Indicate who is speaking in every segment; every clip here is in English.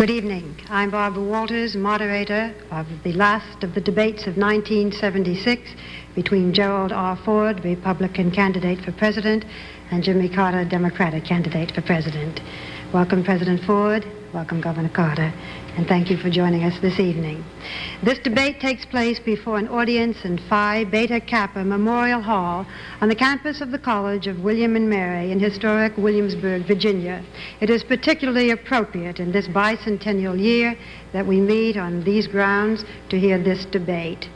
Speaker 1: Good evening. I'm Barbara Walters, moderator of the last of the debates of 1976 between Gerald R. Ford, Republican candidate for president, and Jimmy Carter, Democratic candidate for president. Welcome, President Ford. Welcome, Governor Carter. And thank you for joining us this evening. This debate takes place before an audience in Phi Beta Kappa Memorial Hall on the campus of the College of William and Mary in historic Williamsburg, Virginia. It is particularly appropriate in this bicentennial year that we meet on these grounds to hear this debate.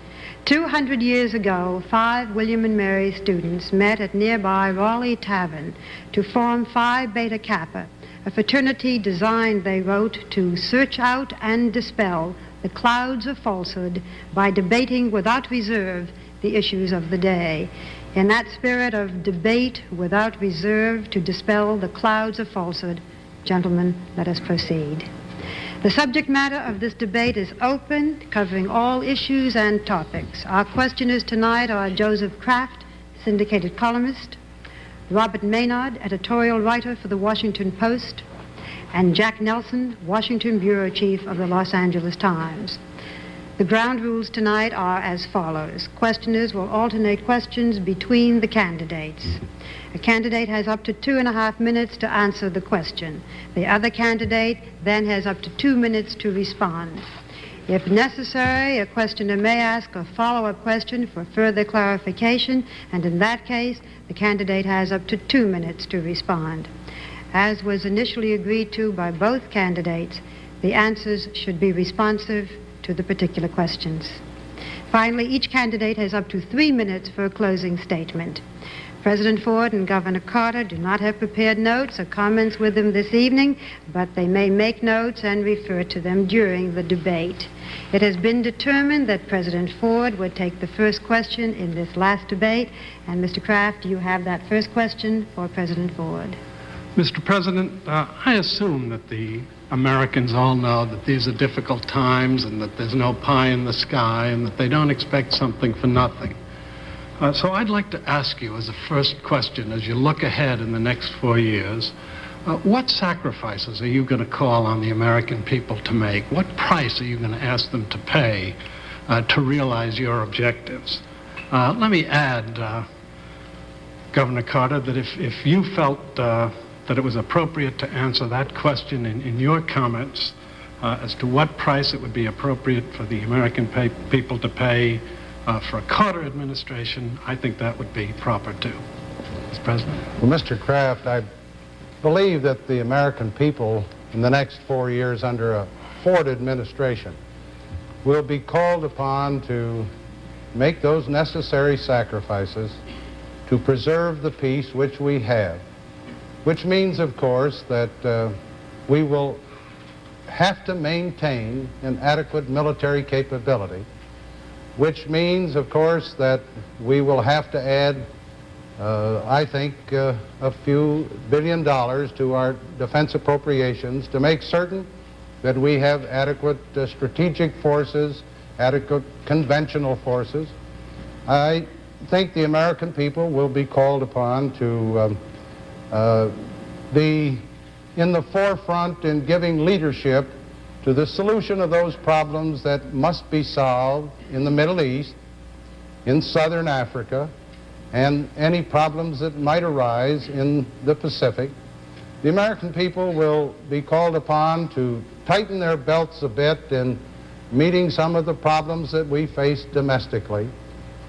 Speaker 1: 200 years ago, 5 William and Mary students met at nearby Raleigh Tavern to form Phi Beta Kappa, a fraternity designed, they wrote, to search out and dispel the clouds of falsehood by debating without reserve the issues of the day. In that spirit of debate without reserve to dispel the clouds of falsehood, gentlemen, let us proceed. The subject matter of this debate is open, covering all issues and topics. Our questioners tonight are Joseph Kraft, syndicated columnist, Robert Maynard, editorial writer for the Washington Post, and Jack Nelson, Washington bureau chief of the Los Angeles Times. The ground rules tonight are as follows. Questioners will alternate questions between the candidates. A candidate has up to 2.5 minutes to answer the question. The other candidate then has up to 2 minutes to respond. If necessary, a questioner may ask a follow-up question for further clarification, and in that case, the candidate has up to 2 minutes to respond. As was initially agreed to by both candidates, the answers should be responsive to the particular questions. Finally, each candidate has up to 3 minutes for a closing statement. President Ford and Governor Carter do not have prepared notes or comments with them this evening, but they may make notes and refer to them during the debate. It has been determined that President Ford would take the first question in this last debate, and Mr. Kraft, you have that first question for President Ford.
Speaker 2: Mr. President, I assume that the Americans all know that these are difficult times and that there's no pie in the sky and that they don't expect something for nothing. So I'd like to ask you as a first question, as you look ahead in the next 4 years, what sacrifices are you going to call on the American people to make? What price are you going to ask them to pay to realize your objectives? Let me add, Governor Carter, that if you felt that it was appropriate to answer that question in your comments as to what price it would be appropriate for the American people to pay for a Carter administration, I think that would be proper too. Mr. President.
Speaker 3: Well, Mr. Kraft, I believe that the American people in the next 4 years under a Ford administration will be called upon to make those necessary sacrifices to preserve the peace which we have, which means, of course, that we will have to maintain an adequate military capability, which means, of course, that we will have to add, I think, a few $1 billion to our defense appropriations to make certain that we have adequate strategic forces, adequate conventional forces. I think the American people will be called upon to be in the forefront in giving leadership to the solution of those problems that must be solved in the Middle East, in Southern Africa, and any problems that might arise in the Pacific. The American people will be called upon to tighten their belts a bit in meeting some of the problems that we face domestically.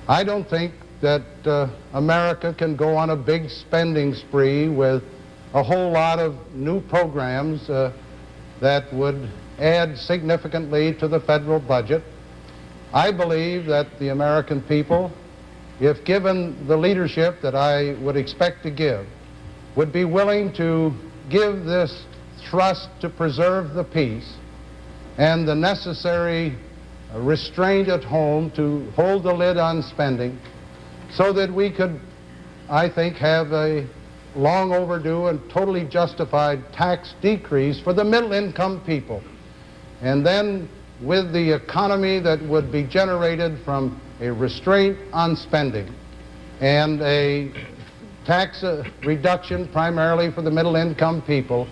Speaker 3: I don't think that America can go on a big spending spree with a whole lot of new programs that would add significantly to the federal budget. I believe that the American people, if given the leadership that I would expect to give, would be willing to give this thrust to preserve the peace and the necessary restraint at home to hold the lid on spending so that we could, I think, have a long overdue and totally justified tax decrease for the middle income people. And then with the economy that would be generated from a restraint on spending and a tax reduction primarily for the middle income people,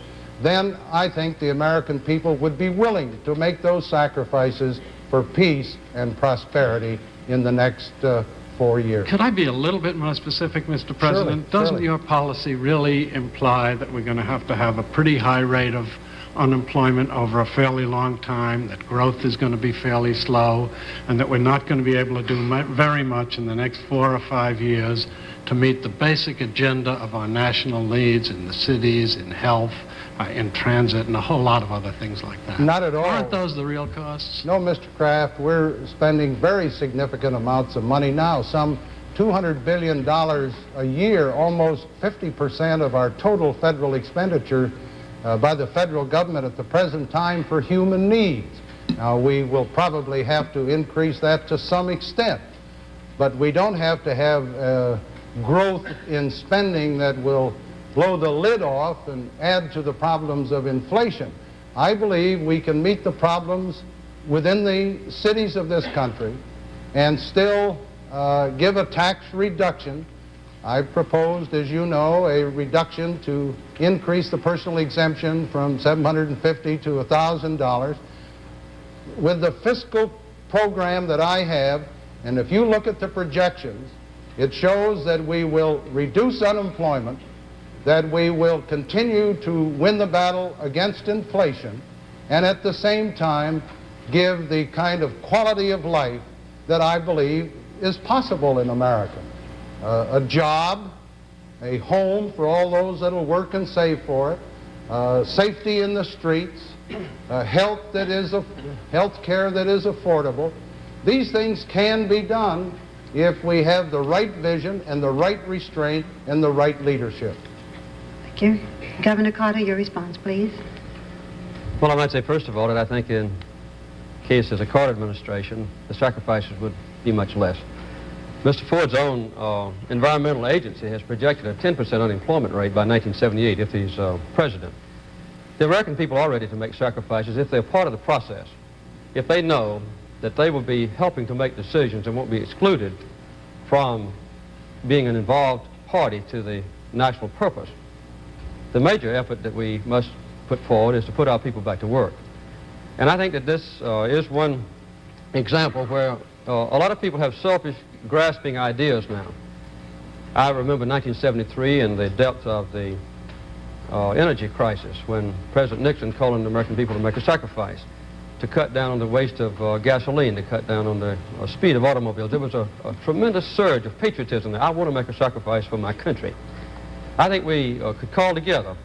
Speaker 3: then I think the American people would be willing to make those sacrifices for peace and prosperity in the next 4 years.
Speaker 2: Could I be a little bit more specific, Mr. President? Doesn't
Speaker 3: surely.
Speaker 2: your policy really imply that we're going to have a pretty high rate of unemployment over a fairly long time, that growth is going to be fairly slow, and that we're not going to be able to do very much in the next 4 or 5 years to meet the basic agenda of our national needs in the cities, in health, in transit, and a whole lot of other things like that?
Speaker 3: Not at all.
Speaker 2: Aren't those the real costs?
Speaker 3: No, Mr. Kraft, we're spending very significant amounts of money now, some $200 billion a year, almost 50% of our total federal expenditure by the federal government at the present time for human needs. Now, we will probably have to increase that to some extent, but we don't have to have growth in spending that will blow the lid off and add to the problems of inflation. I believe we can meet the problems within the cities of this country and still give a tax reduction. I've proposed, as you know, a reduction to increase the personal exemption from $750 to $1,000. With the fiscal program that I have, and if you look at the projections, it shows that we will reduce unemployment, that we will continue to win the battle against inflation, and at the same time give the kind of quality of life that I believe is possible in America. A job, a home for all those that will work and save for it, safety in the streets, health care that is affordable. These things can be done if we have the right vision and the right restraint and the right leadership.
Speaker 1: Thank you. Governor Carter, your response, please.
Speaker 4: Well, I might say, first of all, that I think in case of the Carter administration, the sacrifices would be much less. Mr. Ford's own environmental agency has projected a 10% unemployment rate by 1978 if he's president. The American people are ready to make sacrifices if they're part of the process, if they know that they will be helping to make decisions and won't be excluded from being an involved party to the national purpose. The major effort that we must put forward is to put our people back to work. And I think that this is one example where a lot of people have selfish, grasping ideas now. I remember 1973 and the depth of the energy crisis when President Nixon called on the American people to make a sacrifice, to cut down on the waste of gasoline, to cut down on the speed of automobiles. There was a tremendous surge of patriotism there. I want to make a sacrifice for my country. I think we could call together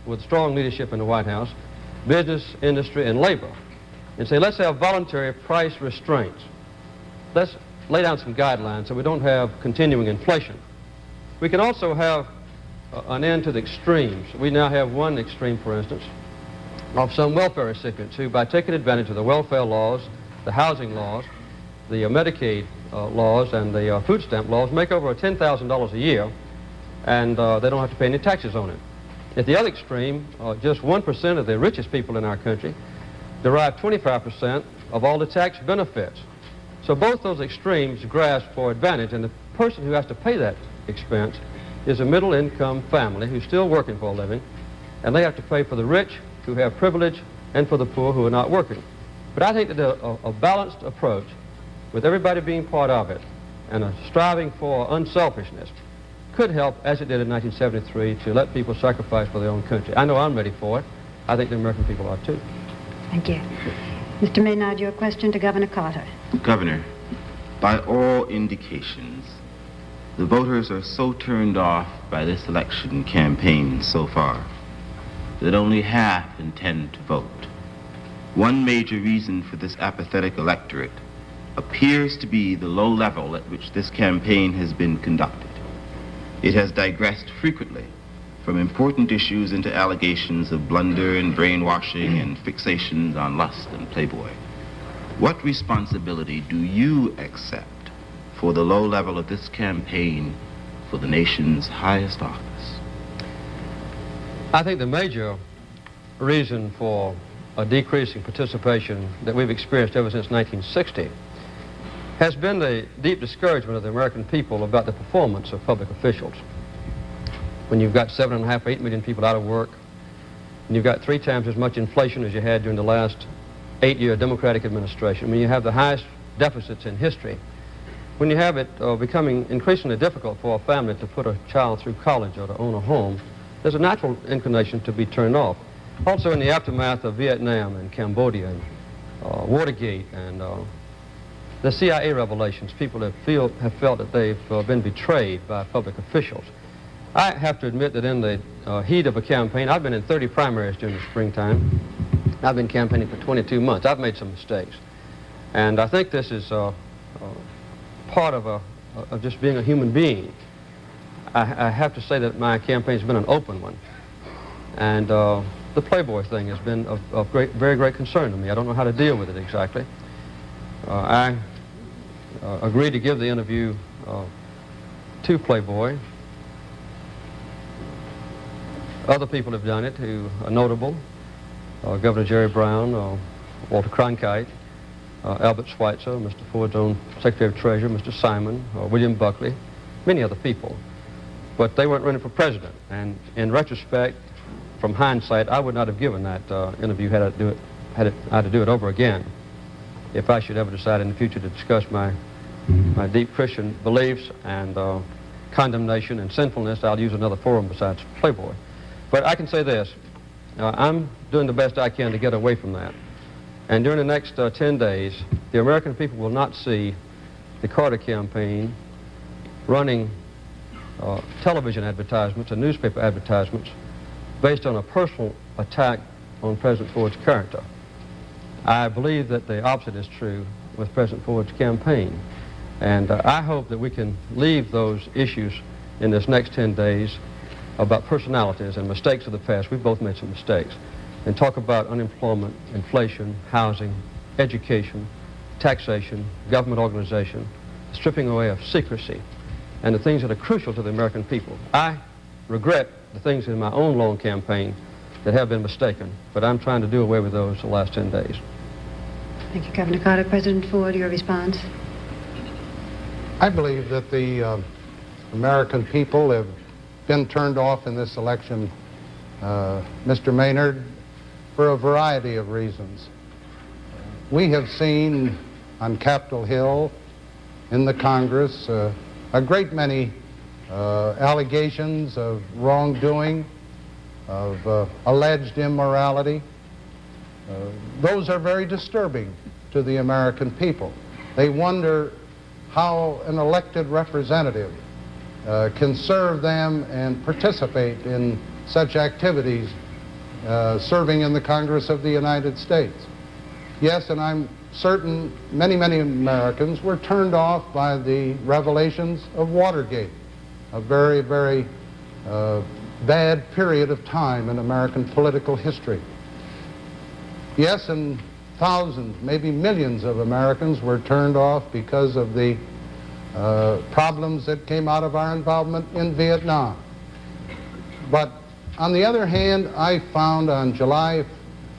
Speaker 4: with strong leadership in the White House, business, industry, and labor, and say, let's have voluntary price restraints. Let's lay down some guidelines so we don't have continuing inflation. We can also have an end to the extremes. We now have one extreme, for instance, of some welfare recipients who, by taking advantage of the welfare laws, the housing laws, the Medicaid laws, and the food stamp laws, make over $10,000 a year, and they don't have to pay any taxes on it. At the other extreme, just 1% of the richest people in our country derive 25% of all the tax benefits. So both those extremes grasp for advantage, and the person who has to pay that expense is a middle-income family who's still working for a living, and they have to pay for the rich who have privilege and for the poor who are not working. But I think that a balanced approach, with everybody being part of it, and a striving for unselfishness, could help, as it did in 1973, to let people sacrifice for their own country. I know I'm ready for it. I think the American people are too.
Speaker 1: Thank you. Mr. Maynard, your question to Governor Carter.
Speaker 5: Governor, by all indications, the voters are so turned off by this election campaign so far that only half intend to vote. One major reason for this apathetic electorate appears to be the low level at which this campaign has been conducted. It has digressed frequently from important issues into allegations of blunder and brainwashing and fixations on lust and Playboy. What responsibility do you accept for the low level of this campaign for the nation's highest office?
Speaker 4: I think the major reason for a decreasing participation that we've experienced ever since 1960 has been the deep discouragement of the American people about the performance of public officials. When you've got 7.5, 8 million people out of work, and you've got 3 times as much inflation as you had during the last 8-year Democratic administration, when you have the highest deficits in history, when you have it becoming increasingly difficult for a family to put a child through college or to own a home, there's a natural inclination to be turned off. Also in the aftermath of Vietnam and Cambodia and Watergate and the CIA revelations, people have felt that they've been betrayed by public officials. I have to admit that in the heat of a campaign, I've been in 30 primaries during the springtime. I've been campaigning for 22 months. I've made some mistakes. And I think this is part of just being a human being. I have to say that my campaign's been an open one. And the Playboy thing has been of very great concern to me. I don't know how to deal with it exactly. I agreed to give the interview to Playboy. Other people have done it who are notable. Governor Jerry Brown, Walter Cronkite, Albert Schweitzer, Mr. Ford's own Secretary of Treasury, Mr. Simon, William Buckley, many other people. But they weren't running for president. And in retrospect, from hindsight, I would not have given that interview had I had to do it over again. If I should ever decide in the future to discuss my deep Christian beliefs and condemnation and sinfulness, I'll use another forum besides Playboy. But I can say this, I'm doing the best I can to get away from that. And during the next 10 days, the American people will not see the Carter campaign running television advertisements and newspaper advertisements based on a personal attack on President Ford's character. I believe that the opposite is true with President Ford's campaign. And I hope that we can leave those issues in this next 10 days about personalities and mistakes of the past. We've both made some mistakes. And talk about unemployment, inflation, housing, education, taxation, government organization, stripping away of secrecy, and the things that are crucial to the American people. I regret the things in my own long campaign that have been mistaken, but I'm trying to do away with those the last 10 days.
Speaker 1: Thank you, Governor Carter. President Ford, your response.
Speaker 3: I believe that the American people have been turned off in this election, Mr. Maynard, for a variety of reasons. We have seen on Capitol Hill, in the Congress, a great many allegations of wrongdoing, of alleged immorality. Those are very disturbing to the American people. They wonder how an elected representative can serve them and participate in such activities serving in the Congress of the United States. Yes, and I'm certain many Americans were turned off by the revelations of Watergate, a very bad period of time in American political history. Yes, and thousands, maybe millions of Americans were turned off because of the problems that came out of our involvement in Vietnam. But on the other hand, I found on July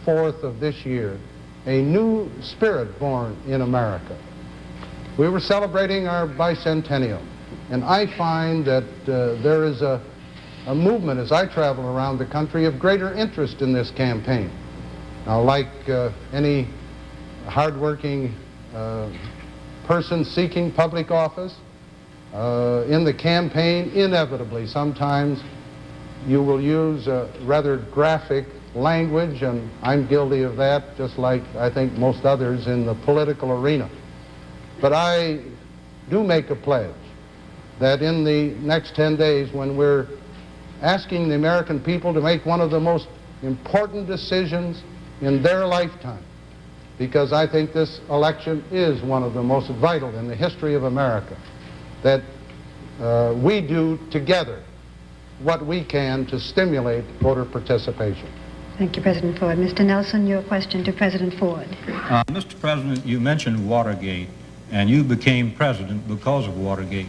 Speaker 3: 4th of this year a new spirit born in America. We were celebrating our bicentennial, and I find that there is a movement as I travel around the country of greater interest in this campaign. Now, like any hardworking person seeking public office, in the campaign, inevitably, sometimes you will use rather graphic language, and I'm guilty of that, just like I think most others in the political arena. But I do make a pledge that in the next 10 days, when we're asking the American people to make one of the most important decisions in their lifetime, because I think this election is one of the most vital in the history of America, that we do together what we can to stimulate voter participation.
Speaker 1: Thank you, President Ford. Mr. Nelson, your question to President Ford.
Speaker 6: Mr. President, you mentioned Watergate, and you became president because of Watergate.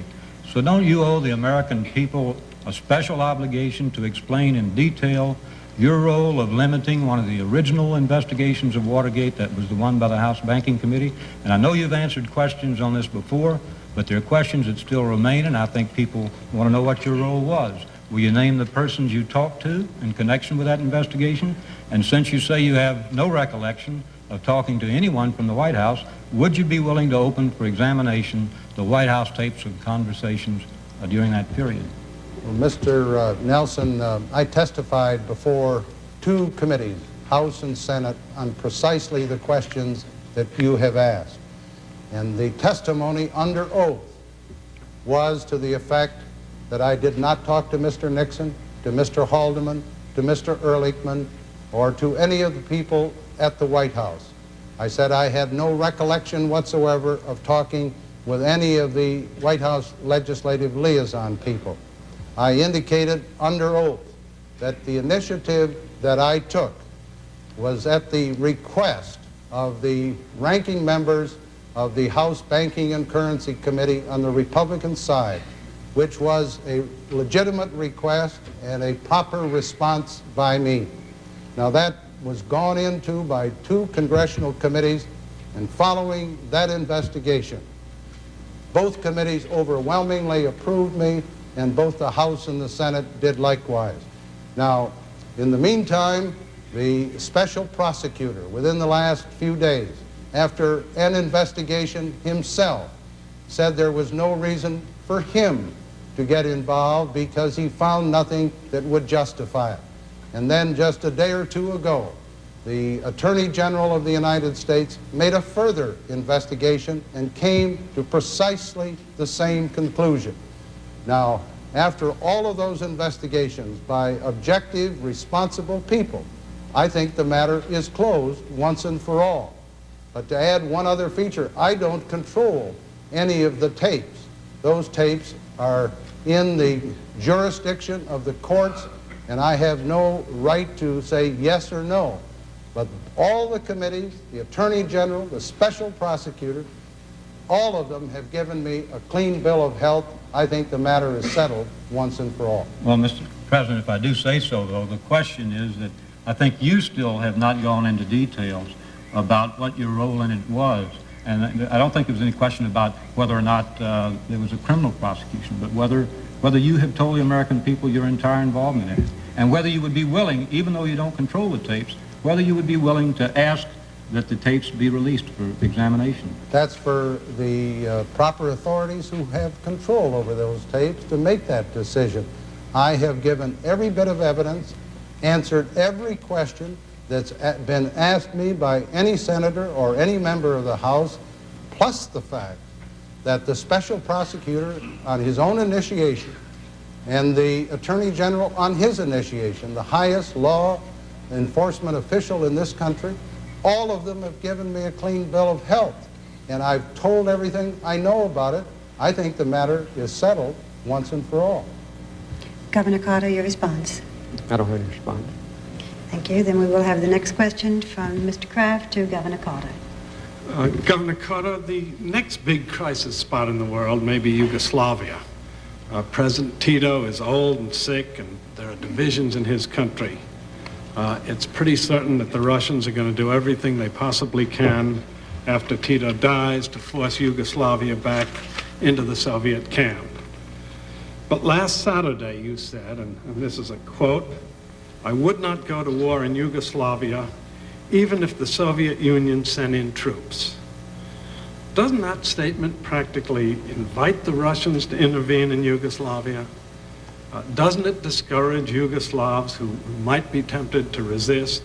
Speaker 6: So don't you owe the American people a special obligation to explain in detail your role of limiting one of the original investigations of Watergate, that was the one by the House Banking Committee? And I know you've answered questions on this before, but there are questions that still remain, and I think people want to know what your role was. Will you name the persons you talked to in connection with that investigation? And since you say you have no recollection of talking to anyone from the White House, would you be willing to open for examination the White House tapes of conversations during that period?
Speaker 3: Well, Mr. Nelson, I testified before 2 committees, House and Senate, on precisely the questions that you have asked. And the testimony under oath was to the effect that I did not talk to Mr. Nixon, to Mr. Haldeman, to Mr. Ehrlichman, or to any of the people at the White House. I said I had no recollection whatsoever of talking with any of the White House legislative liaison people. I indicated under oath that the initiative that I took was at the request of the ranking members of the House Banking and Currency Committee on the Republican side, which was a legitimate request and a proper response by me. Now that was gone into by 2 congressional committees, and following that investigation, both committees overwhelmingly approved me, and both the House and the Senate did likewise. Now, in the meantime, the special prosecutor, within the last few days, after an investigation himself, said there was no reason for him to get involved because he found nothing that would justify it. And then just a day or 2 ago, the Attorney General of the United States made a further investigation and came to precisely the same conclusion. Now, after all of those investigations by objective, responsible people, I think the matter is closed once and for all. But to add one other feature, I don't control any of the tapes. Those tapes are in the jurisdiction of the courts, and I have no right to say yes or no. But all the committees, the Attorney General, the Special Prosecutor, all of them have given me a clean bill of health. I think the matter is settled once and for all.
Speaker 6: Well, Mr. President, if I do say so, though, the question is that I think you still have not gone into details about what your role in it was. And I don't think there was any question about whether or not there was a criminal prosecution, but whether you have told the American people your entire involvement in it, and whether you would be willing, even though you don't control the tapes, whether you would be willing to ask that the tapes be released for examination.
Speaker 3: That's for the proper authorities who have control over those tapes to make that decision. I have given every bit of evidence, answered every question that's been asked me by any senator or any member of the House, plus the fact that the special prosecutor on his own initiation and the Attorney General on his initiation, the highest law enforcement official in this country, all of them have given me a clean bill of health. And I've told everything I know about it. I think the matter is settled once and for all.
Speaker 1: Governor Carter, your response.
Speaker 4: I don't have any response.
Speaker 1: Thank you. Then we will have the next question from Mr. Kraft to Governor Carter.
Speaker 2: Governor Carter, the next big crisis spot in the world may be Yugoslavia. President Tito is old and sick, and there are divisions in his country. It's pretty certain that the Russians are going to do everything they possibly can after Tito dies to force Yugoslavia back into the Soviet camp. But last Saturday you said, and this is a quote, "I would not go to war in Yugoslavia even if the Soviet Union sent in troops." Doesn't that statement practically invite the Russians to intervene in Yugoslavia? Doesn't it discourage Yugoslavs who might be tempted to resist?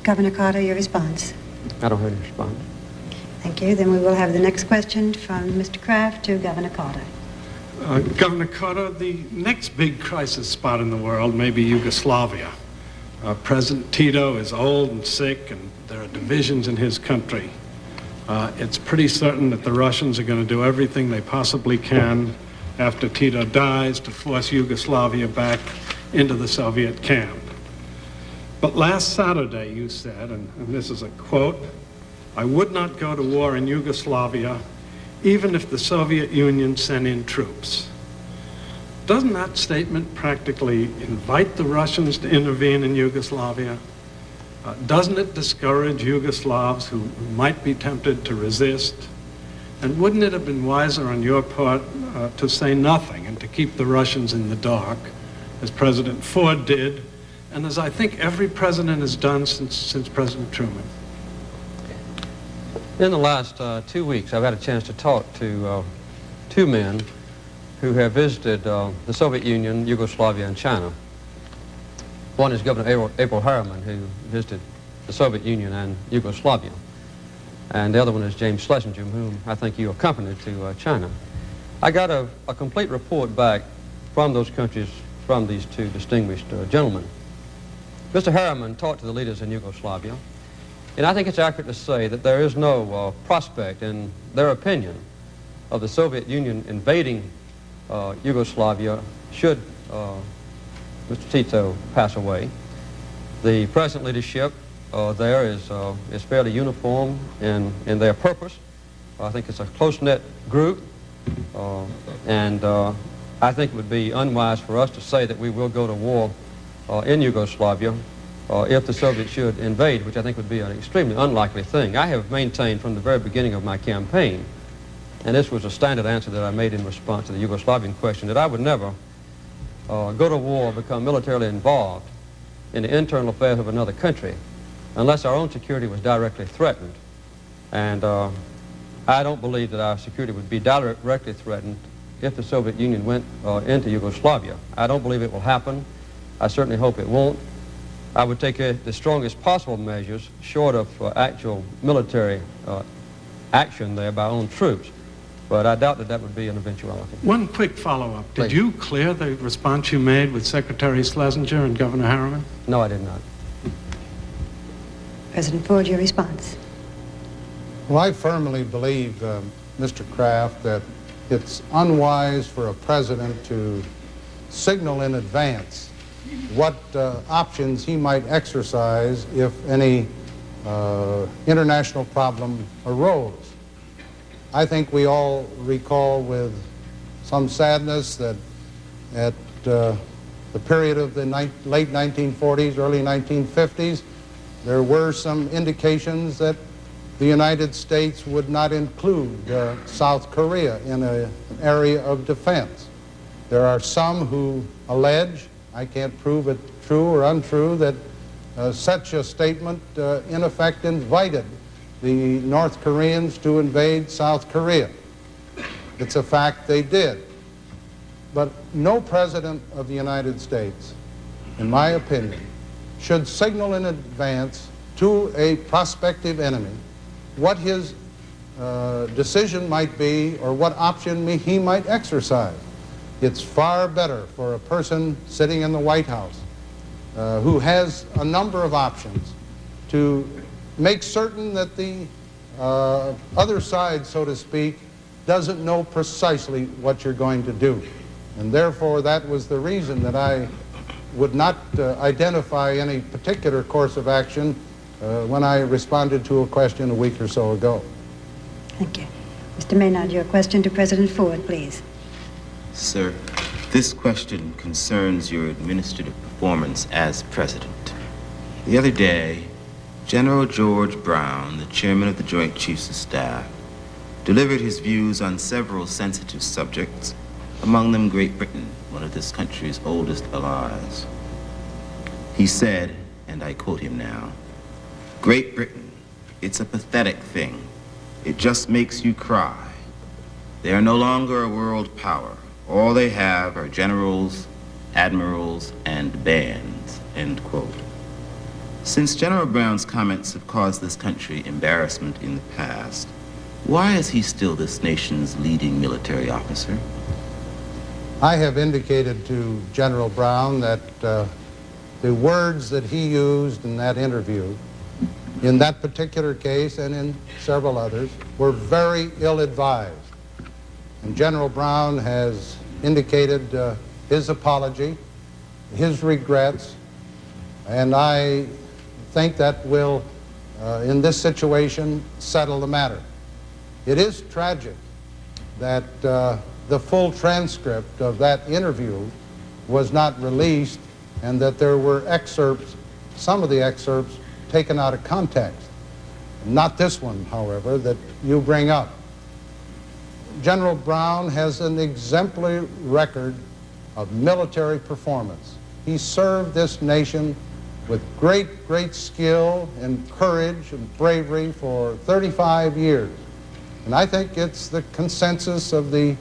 Speaker 1: Governor Carter, your response.
Speaker 4: I don't have any response.
Speaker 1: Thank you. Then we will have the next question from Mr. Kraft to Governor Carter.
Speaker 2: Governor Carter, the next big crisis spot in the world may be Yugoslavia. President Tito is old and sick, and there are divisions in his country. It's pretty certain that the Russians are going to do everything they possibly can after Tito dies to force Yugoslavia back into the Soviet camp. But last Saturday you said, and this is a quote, "I would not go to war in Yugoslavia even if the Soviet Union sent in troops." Doesn't that statement practically invite the Russians to intervene in Yugoslavia? Doesn't it discourage Yugoslavs who might be tempted to resist? And wouldn't it have been wiser on your part to say nothing and to keep the Russians in the dark, as President Ford did, and as I think every president has done since President Truman?
Speaker 4: In the last 2 weeks, I've had a chance to talk to two men who have visited the Soviet Union, Yugoslavia, and China. One is Governor April Harriman, who visited the Soviet Union and Yugoslavia. And the other one is James Schlesinger, whom I think you accompanied to China. I got a complete report back from those countries, from these two distinguished gentlemen. Mr. Harriman talked to the leaders in Yugoslavia, and I think it's accurate to say that there is no prospect, in their opinion, of the Soviet Union invading Yugoslavia should Mr. Tito pass away. The present leadership there is fairly uniform in their purpose. I think it's a close-knit group, and I think it would be unwise for us to say that we will go to war in Yugoslavia if the Soviets should invade, which I think would be an extremely unlikely thing. I have maintained from the very beginning of my campaign, and this was a standard answer that I made in response to the Yugoslavian question, that I would never go to war or become militarily involved in the internal affairs of another country unless our own security was directly threatened. And I don't believe that our security would be directly threatened if the Soviet Union went into Yugoslavia. I don't believe it will happen. I certainly hope it won't. I would take the strongest possible measures, short of actual military action there by our own troops. But I doubt that that would be an eventuality.
Speaker 2: One quick follow-up. Did
Speaker 4: Please.
Speaker 2: you clear the response you made with Secretary Schlesinger and Governor Harriman?
Speaker 4: No, I did not.
Speaker 1: President Ford, your response.
Speaker 3: Well, I firmly believe, Mr. Kraft, that it's unwise for a president to signal in advance what options he might exercise if any international problem arose. I think we all recall with some sadness that at the period of the late 1940s, early 1950s, there were some indications that the United States would not include South Korea in an area of defense. There are some who allege, I can't prove it true or untrue, that such a statement in effect invited the North Koreans to invade South Korea. It's a fact they did. But no president of the United States, in my opinion, should signal in advance to a prospective enemy what his decision might be or what option he might exercise. It's far better for a person sitting in the White House who has a number of options to make certain that the other side, so to speak, doesn't know precisely what you're going to do. And therefore, that was the reason that I would not identify any particular course of action when I responded to a question a week or so ago.
Speaker 1: Thank you. Mr. Maynard, your question to President Ford, please.
Speaker 5: Sir, this question concerns your administrative performance as president. The other day, General George Brown, the chairman of the Joint Chiefs of Staff, delivered his views on several sensitive subjects, among them Great Britain, one of this country's oldest allies. He said, and I quote him now, "Great Britain, it's a pathetic thing. It just makes you cry. They are no longer a world power. All they have are generals, admirals, and bands," end quote. Since General Brown's comments have caused this country embarrassment in the past, why is he still this nation's leading military officer?
Speaker 3: I have indicated to General Brown that the words that he used in that interview, in that particular case and in several others, were very ill-advised. And General Brown has indicated his apology, his regrets, and I think that will, in this situation, settle the matter. It is tragic that the full transcript of that interview was not released and that there were excerpts, some of the excerpts, taken out of context. Not this one, however, that you bring up. General Brown has an exemplary record of military performance. He served this nation with great skill and courage and bravery for 35 years. And I think it's the consensus of the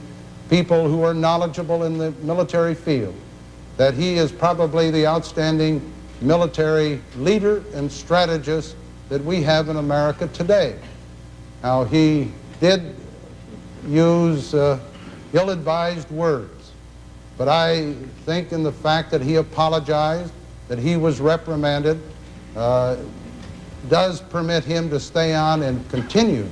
Speaker 3: people who are knowledgeable in the military field that he is probably the outstanding military leader and strategist that we have in America today. Now, he did use ill-advised words, but I think in the fact that he apologized, that he was reprimanded, does permit him to stay on and continue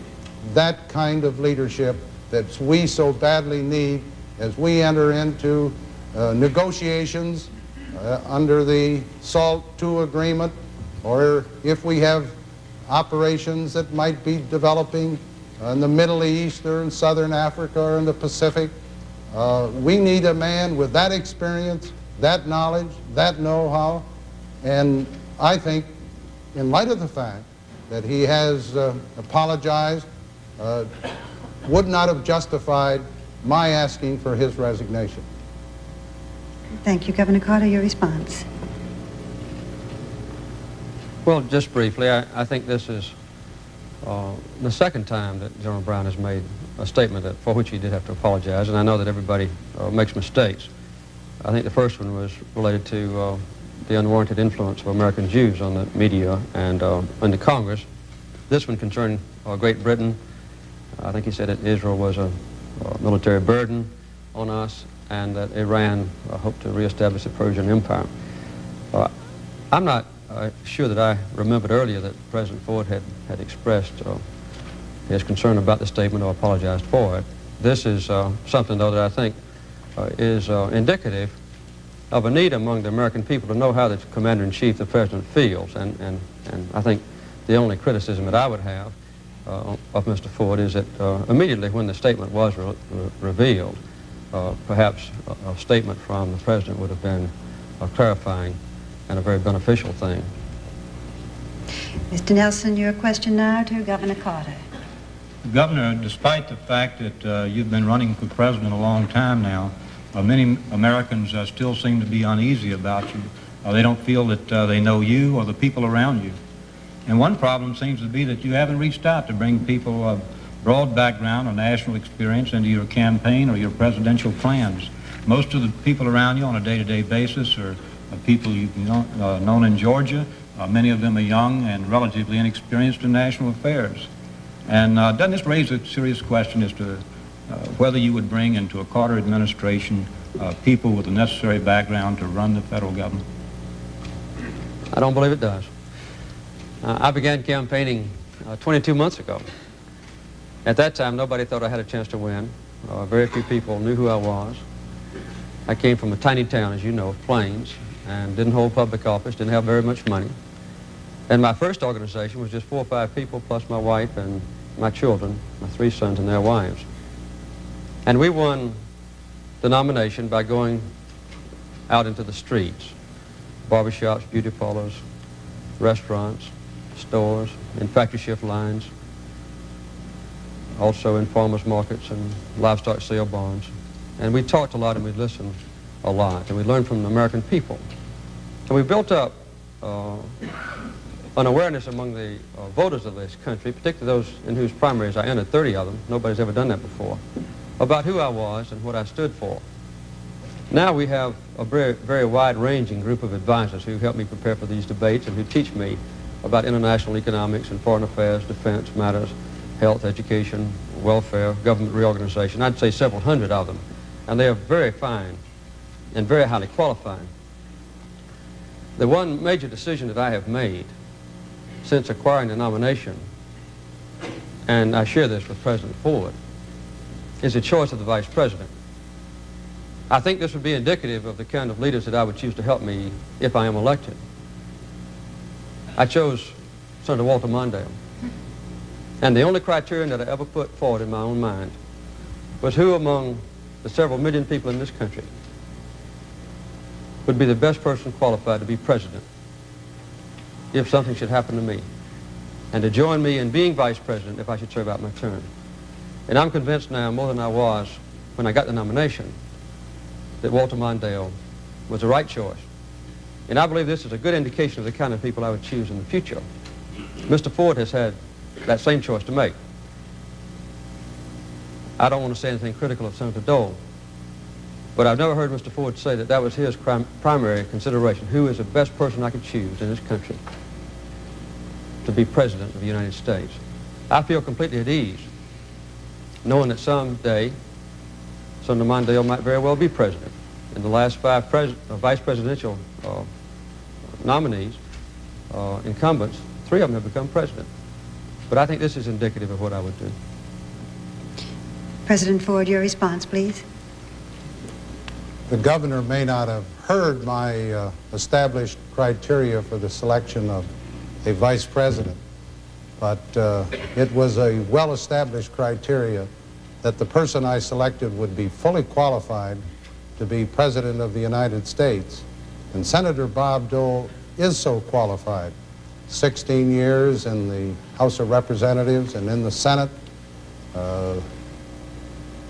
Speaker 3: that kind of leadership that we so badly need as we enter into negotiations under the SALT II agreement, or if we have operations that might be developing in the Middle East or in Southern Africa or in the Pacific. We need a man with that experience, that knowledge, that know-how, and I think in light of the fact that he has apologized, would not have justified my asking for his resignation.
Speaker 1: Thank you. Governor Carter, your response.
Speaker 4: Well, just briefly, I think this is the second time that General Brown has made a statement for which he did have to apologize, and I know that everybody makes mistakes. I think the first one was related to the unwarranted influence of American Jews on the media and in the Congress. This one concerned Great Britain. I think he said that Israel was a military burden on us and that Iran hoped to reestablish the Persian Empire. I'm not sure that I remembered earlier that President Ford had expressed his concern about the statement or apologized for it. This is something, though, that I think is indicative of a need among the American people to know how the Commander-in-Chief, the President, feels. And I think the only criticism that I would have of Mr. Ford is that immediately when the statement was revealed, perhaps a statement from the President would have been clarifying and a very beneficial thing.
Speaker 1: Mr. Nelson, your question now to Governor Carter.
Speaker 6: Governor, despite the fact that you've been running for president a long time now, many Americans still seem to be uneasy about you. They don't feel that they know you or the people around you. And one problem seems to be that you haven't reached out to bring people of broad background or national experience into your campaign or your presidential plans. Most of the people around you on a day-to-day basis are people you've known in Georgia. Many of them are young and relatively inexperienced in national affairs. And doesn't this raise a serious question as to whether you would bring into a Carter administration people with the necessary background to run the federal government?
Speaker 4: I don't believe it does. I began campaigning 22 months ago. At that time, nobody thought I had a chance to win. Very few people knew who I was. I came from a tiny town, as you know, Plains, and didn't hold public office, didn't have very much money. And my first organization was just 4 or 5 people, plus my wife and my children, my 3 sons and their wives. And we won the nomination by going out into the streets, barbershops, beauty parlors, restaurants, stores, in factory shift lines, also in farmers markets and livestock sale barns. And we talked a lot and we listened a lot, and we learned from the American people. And we built up an awareness among the voters of this country, particularly those in whose primaries I entered, 30 of them, nobody's ever done that before, about who I was and what I stood for. Now we have a very, very wide-ranging group of advisors who help me prepare for these debates and who teach me about international economics and foreign affairs, defense matters, health, education, welfare, government reorganization. I'd say several hundred of them. And they are very fine and very highly qualified. The one major decision that I have made since acquiring the nomination, and I share this with President Ford, is the choice of the Vice President. I think this would be indicative of the kind of leaders that I would choose to help me if I am elected. I chose Senator Walter Mondale. And the only criterion that I ever put forward in my own mind was who among the several million people in this country would be the best person qualified to be president if something should happen to me, and to join me in being vice president if I should serve out my term. And I'm convinced now, more than I was when I got the nomination, that Walter Mondale was the right choice. And I believe this is a good indication of the kind of people I would choose in the future. Mr. Ford has had that same choice to make. I don't want to say anything critical of Senator Dole, but I've never heard Mr. Ford say that that was his primary consideration. Who is the best person I could choose in this country to be President of the United States? I feel completely at ease knowing that someday Senator Mondale might very well be president. In the last 5 vice presidential nominees, incumbents, 3 of them have become president. But I think this is indicative of what I would do.
Speaker 1: President Ford, your response, please.
Speaker 3: The governor may not have heard my established criteria for the selection of a vice president, but it was a well-established criteria that the person I selected would be fully qualified to be President of the United States. And Senator Bob Dole is so qualified. 16 years in the House of Representatives and in the Senate.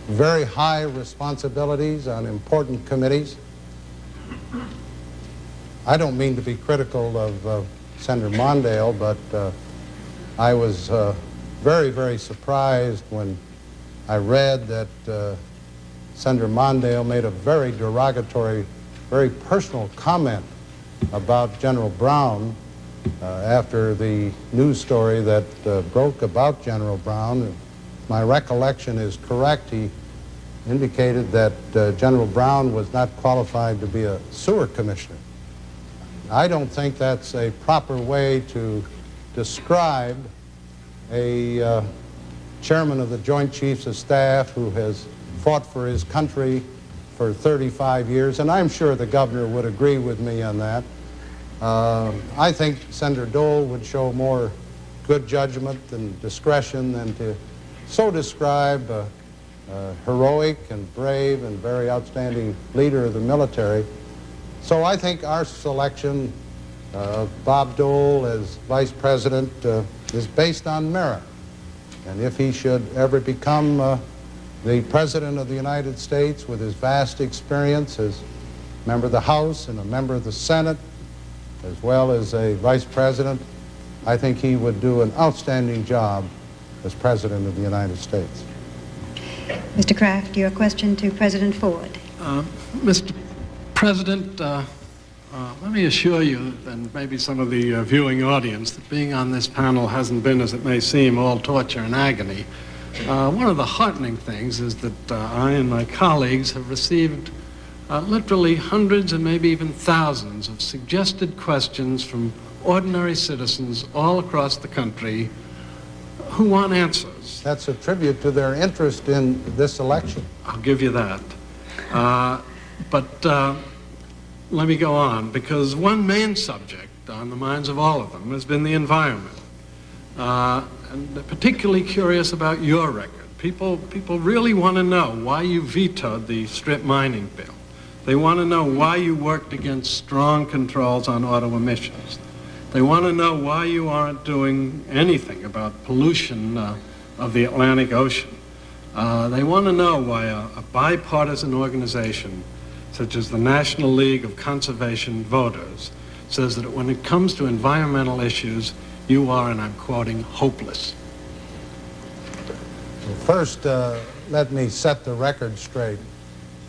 Speaker 3: Very high responsibilities on important committees. I don't mean to be critical of Senator Mondale, but I was very, very surprised when I read that Senator Mondale made a very derogatory, very personal comment about General Brown after the news story that broke about General Brown. If my recollection is correct, he indicated that General Brown was not qualified to be a sewer commissioner. I don't think that's a proper way to describe a chairman of the Joint Chiefs of Staff who has fought for his country for 35 years, and I'm sure the governor would agree with me on that. I think Senator Dole would show more good judgment and discretion than to so describe a heroic and brave and very outstanding leader of the military. So I think our selection of Bob Dole as vice president is based on merit. And if he should ever become the President of the United States with his vast experience as a member of the House and a member of the Senate, as well as a vice president, I think he would do an outstanding job as President of the United States.
Speaker 1: Mr. Kraft, your question to President Ford.
Speaker 2: Mr. President, let me assure you, and maybe some of the viewing audience, that being on this panel hasn't been, as it may seem, all torture and agony. One of the heartening things is that I and my colleagues have received literally hundreds and maybe even thousands of suggested questions from ordinary citizens all across the country who want answers.
Speaker 3: That's a tribute to their interest in this election.
Speaker 2: I'll give you that. But let me go on, because one main subject on the minds of all of them has been the environment. And they're particularly curious about your record. People really want to know why you vetoed the strip mining bill. They want to know why you worked against strong controls on auto emissions. They want to know why you aren't doing anything about pollution of the Atlantic Ocean. They want to know why a bipartisan organization such as the National League of Conservation Voters says that when it comes to environmental issues, you are, and I'm quoting, hopeless.
Speaker 3: First, let me set the record straight.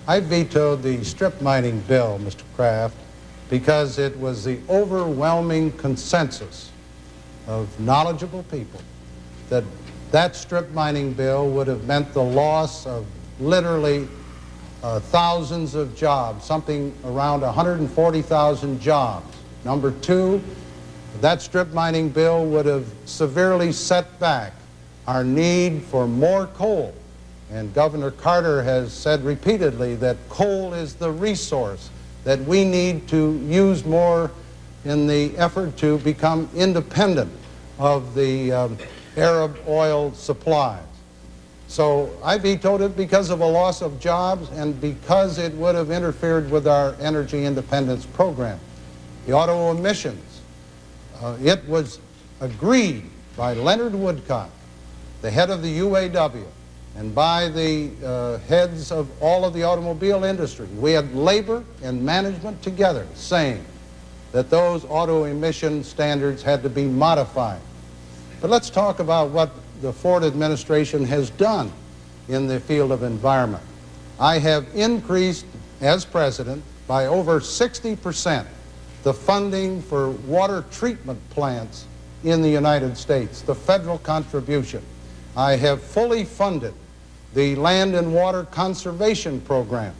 Speaker 3: I vetoed the strip mining bill, Mr. Kraft, because it was the overwhelming consensus of knowledgeable people that that strip mining bill would have meant the loss of literally thousands of jobs, something around 140,000 jobs. Number two, that strip mining bill would have severely set back our need for more coal. And Governor Carter has said repeatedly that coal is the resource that we need to use more in the effort to become independent of the Arab oil supplies. So I vetoed it because of a loss of jobs and because it would have interfered with our energy independence program. The auto emissions, it was agreed by Leonard Woodcock, the head of the UAW, and by the heads of all of the automobile industry. We had labor and management together saying that those auto emission standards had to be modified. But let's talk about what the Ford administration has done in the field of environment. I have increased, as president, by over 60% the funding for water treatment plants in the United States, the federal contribution. I have fully funded the Land and Water Conservation Program.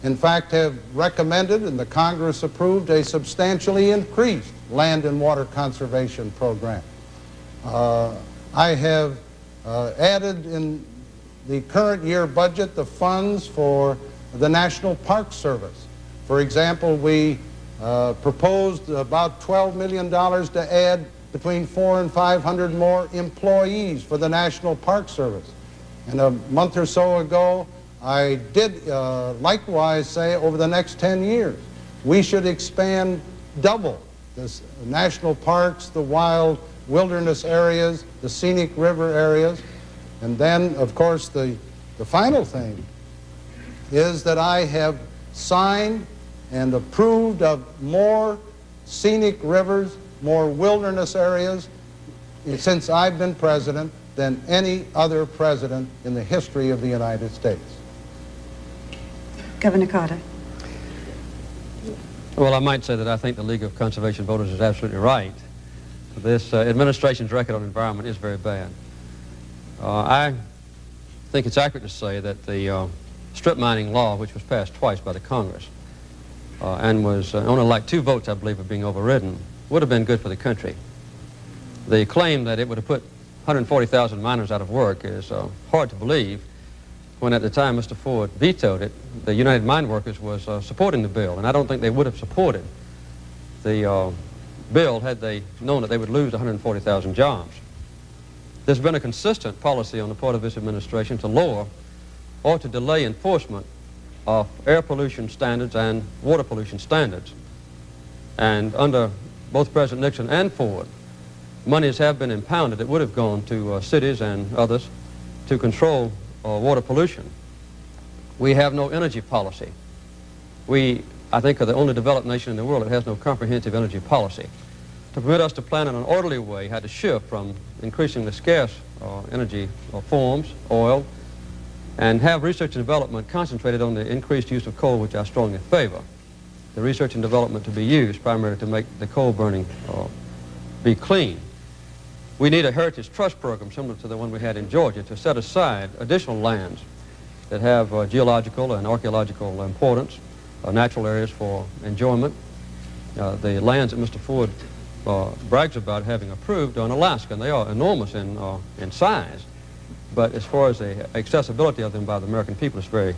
Speaker 3: In fact, have recommended and the Congress approved a substantially increased Land and Water Conservation Program. I have added in the current year budget the funds for the National Park Service. For example, we proposed about $12 million to add between 400 and 500 more employees for the National Park Service. And a month or so ago, I did likewise say over the next 10 years, we should expand double the national parks, the wild wilderness areas, the scenic river areas. And then, of course, the final thing is that I have signed and approved of more scenic rivers, more wilderness areas since I've been president than any other president in the history of the United States.
Speaker 1: Governor Carter.
Speaker 4: Well, I might say that I think the League of Conservation Voters is absolutely right. This administration's record on environment is very bad. I think it's accurate to say that the strip mining law, which was passed twice by the Congress and was only like 2 votes, I believe, of being overridden, would have been good for the country. The claim that it would have put 140,000 miners out of work is hard to believe when at the time Mr. Ford vetoed it, the United Mine Workers was supporting the bill, and I don't think they would have supported the bill had they known that they would lose 140,000 jobs. There's been a consistent policy on the part of this administration to lower or to delay enforcement of air pollution standards and water pollution standards. And under both President Nixon and Ford, monies have been impounded that would have gone to cities and others to control water pollution. We have no energy policy. We, I think, are the only developed nation in the world that has no comprehensive energy policy. To permit us to plan in an orderly way, had to shift from increasingly scarce energy forms, oil, and have research and development concentrated on the increased use of coal, which I strongly favor. The research and development to be used primarily to make the coal burning be clean. We need a heritage trust program similar to the one we had in Georgia to set aside additional lands that have geological and archaeological importance, natural areas for enjoyment. The lands that Mr. Ford brags about having approved are in Alaska, and they are enormous in size. But as far as the accessibility of them by the American people, it's very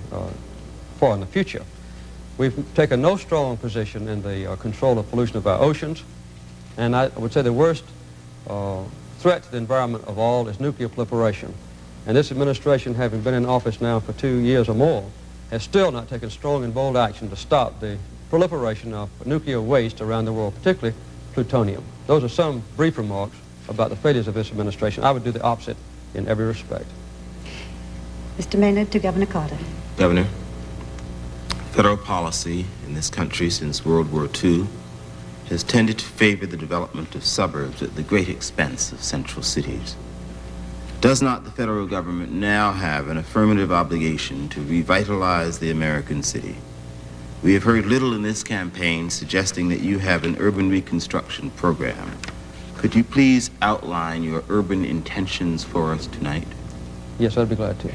Speaker 4: far in the future. We've taken no strong position in the control of pollution of our oceans, and I would say the worst threat to the environment of all is nuclear proliferation. And this administration, having been in office now for 2 years or more, has still not taken strong and bold action to stop the proliferation of nuclear waste around the world, particularly plutonium. Those are some brief remarks about the failures of this administration. I would do the opposite in every respect.
Speaker 1: Mr. Maynard to Governor Carter.
Speaker 5: Governor, federal policy in this country since World War II has tended to favor the development of suburbs at the great expense of central cities. Does not the federal government now have an affirmative obligation to revitalize the American city? We have heard little in this campaign suggesting that you have an urban reconstruction program. Could you please outline your urban intentions for us tonight?
Speaker 4: Yes, I'd be glad to.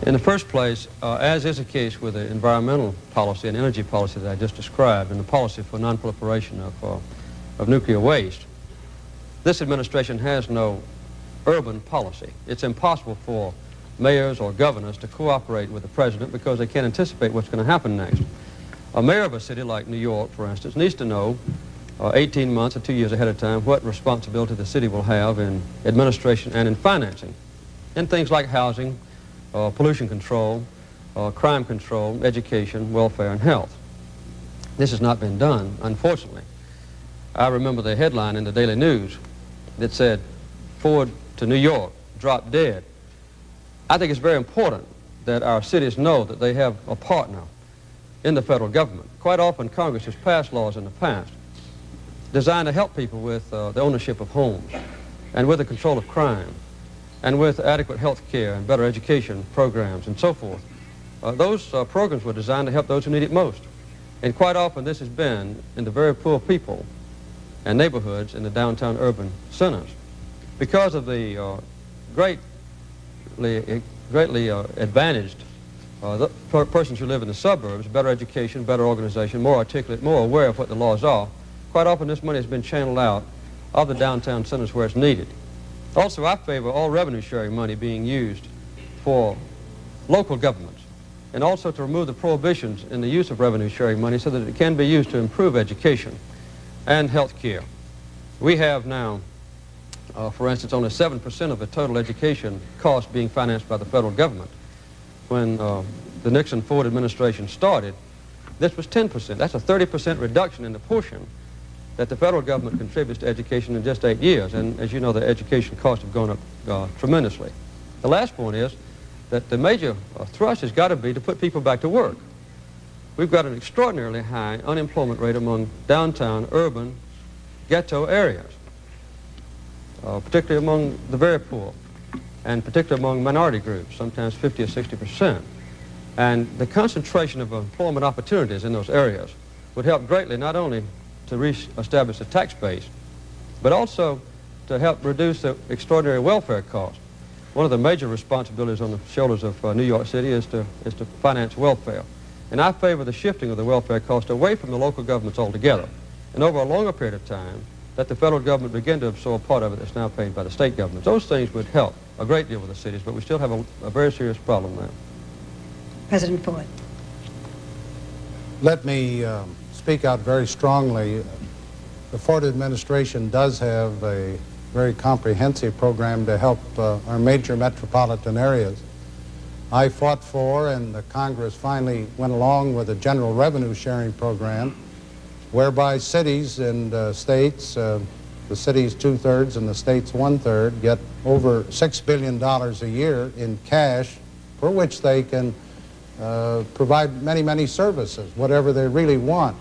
Speaker 4: In the first place, as is the case with the environmental policy and energy policy that I just described, and the policy for non-proliferation of nuclear waste, this administration has no urban policy. It's impossible for mayors or governors to cooperate with the president because they can't anticipate what's going to happen next. A mayor of a city like New York, for instance, needs to know 18 months or 2 years ahead of time what responsibility the city will have in administration and in financing, in things like housing, pollution control, crime control, education, welfare, and health. This has not been done, unfortunately. I remember the headline in the Daily News that said, Ford to New York, dropped dead. I think it's very important that our cities know that they have a partner in the federal government. Quite often, Congress has passed laws in the past designed to help people with the ownership of homes and with the control of crime and with adequate health care and better education programs and so forth. Those programs were designed to help those who need it most. And quite often this has been in the very poor people and neighborhoods in the downtown urban centers. Because of the greatly advantaged persons who live in the suburbs, better education, better organization, more articulate, more aware of what the laws are, quite often this money has been channeled out of the downtown centers where it's needed. Also, I favor all revenue sharing money being used for local governments, and also to remove the prohibitions in the use of revenue sharing money so that it can be used to improve education and health care. We have now, for instance, only 7% of the total education cost being financed by the federal government. When the Nixon-Ford administration started, this was 10%. That's a 30% reduction in the portion that the federal government contributes to education in just 8 years. And as you know, the education costs have gone up tremendously. The last point is that the major thrust has got to be to put people back to work. We've got an extraordinarily high unemployment rate among downtown, urban, ghetto areas, particularly among the very poor, and particularly among minority groups, sometimes 50 or 60%. And the concentration of employment opportunities in those areas would help greatly not only to re-establish the tax base, but also to help reduce the extraordinary welfare costs. One of the major responsibilities on the shoulders of New York City is to finance welfare. And I favor the shifting of the welfare cost away from the local governments altogether. And over a longer period of time, that the federal government begin to absorb part of it that's now paid by the state governments. Those things would help a great deal with the cities, but we still have a very serious problem there.
Speaker 1: President Ford.
Speaker 3: Let me speak out very strongly. The Ford administration does have a very comprehensive program to help our major metropolitan areas. I fought for, and the Congress finally went along with, a general revenue sharing program whereby cities and states, the cities 2/3 and the states 1/3, get over $6 billion a year in cash for which they can provide many, many services, whatever they really want.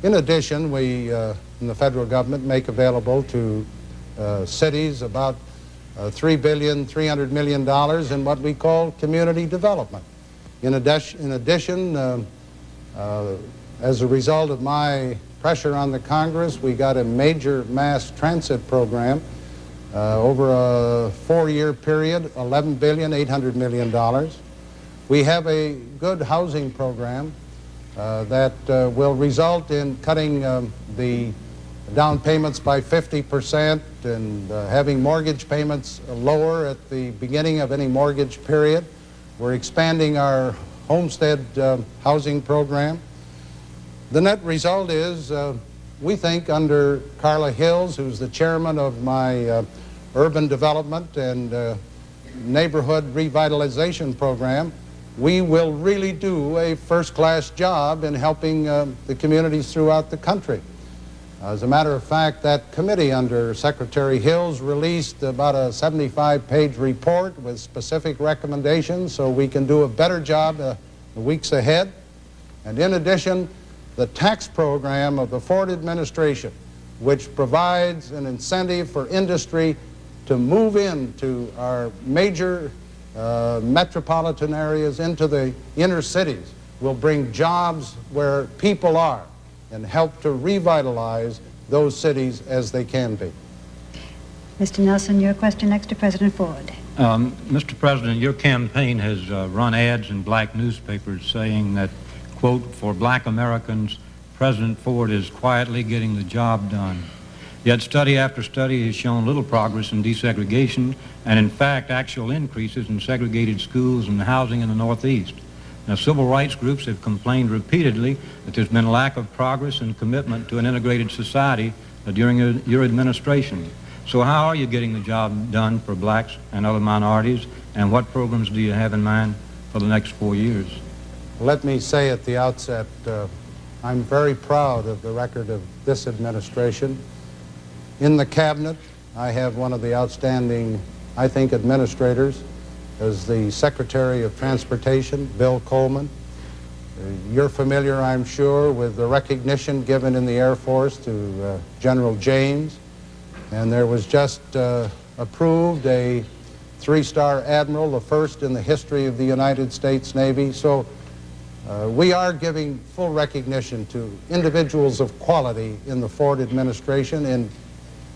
Speaker 3: In addition, we in the federal government make available to cities about $3.3 billion in what we call community development. In addition, as a result of my pressure on the Congress, we got a major mass transit program over a 4-year period, $11.8 billion. We have a good housing program that will result in cutting the down payments by 50% and having mortgage payments lower at the beginning of any mortgage period. We're expanding our homestead housing program. The net result is, we think under Carla Hills, who's the chairman of my urban development and neighborhood revitalization program, we will really do a first-class job in helping the communities throughout the country. As a matter of fact, that committee under Secretary Hills released about a 75-page report with specific recommendations so we can do a better job the weeks ahead. And in addition, the tax program of the Ford administration, which provides an incentive for industry to move into our major metropolitan areas, into the inner cities, will bring jobs where people are and help to revitalize those cities as they can be.
Speaker 1: Mr. Nelson, your question next to President Ford.
Speaker 6: Mr. President, your campaign has run ads in black newspapers saying that, quote, for black Americans, President Ford is quietly getting the job done. Yet study after study has shown little progress in desegregation and, in fact, actual increases in segregated schools and housing in the Northeast. Now, civil rights groups have complained repeatedly that there's been a lack of progress and commitment to an integrated society during your administration. So how are you getting the job done for blacks and other minorities, and what programs do you have in mind for the next 4 years?
Speaker 3: Let me say at the outset, I'm very proud of the record of this administration. In the cabinet, I have one of the outstanding, I think, administrators. as the Secretary of Transportation, Bill Coleman. You're familiar, I'm sure, with the recognition given in the Air Force to General James, and there was just approved a 3-star admiral, the first in the history of the United States Navy. So we are giving full recognition to individuals of quality in the Ford administration in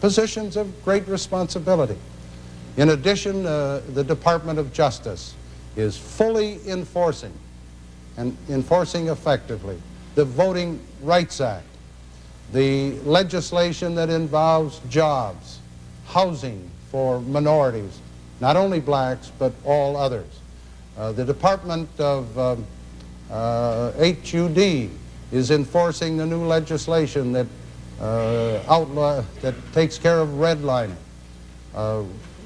Speaker 3: positions of great responsibility. In addition, the Department of Justice is fully enforcing effectively the Voting Rights Act, the legislation that involves jobs, housing for minorities, not only blacks, but all others. The Department of HUD is enforcing the new legislation that that takes care of redlining.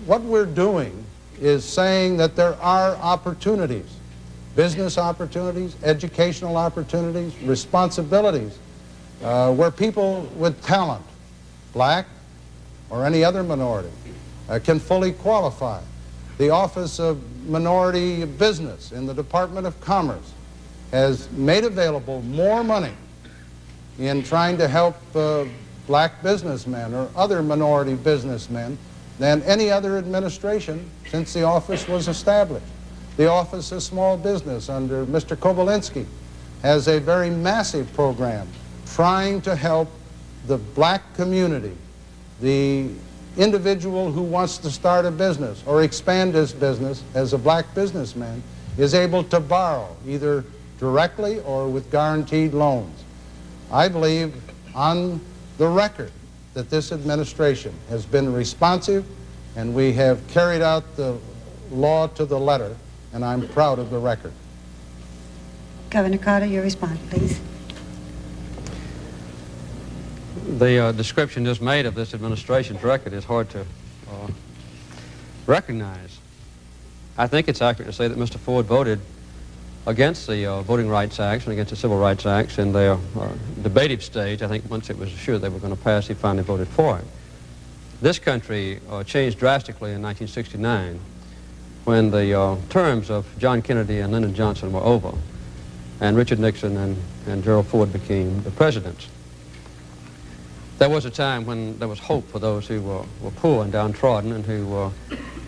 Speaker 3: What we're doing is saying that there are opportunities, business opportunities, educational opportunities, responsibilities, where people with talent, black or any other minority, can fully qualify. The Office of Minority Business in the Department of Commerce has made available more money in trying to help black businessmen or other minority businessmen than any other administration since the office was established. The Office of Small Business under Mr. Kobolinsky has a very massive program trying to help the black community, the individual who wants to start a business or expand his business as a black businessman is able to borrow either directly or with guaranteed loans. I believe on the record that this administration has been responsive and we have carried out the law to the letter, and I'm proud of the record.
Speaker 1: Governor Carter, your response, please.
Speaker 4: The description just made of this administration's record is hard to recognize. I think it's accurate to say that Mr. Ford voted against the Voting Rights Acts and against the Civil Rights Acts in their debative stage. I think once it was assured they were going to pass, he finally voted for it. This country changed drastically in 1969 when the terms of John Kennedy and Lyndon Johnson were over and Richard Nixon and Gerald Ford became the presidents. There was a time when there was hope for those who were poor and downtrodden and who were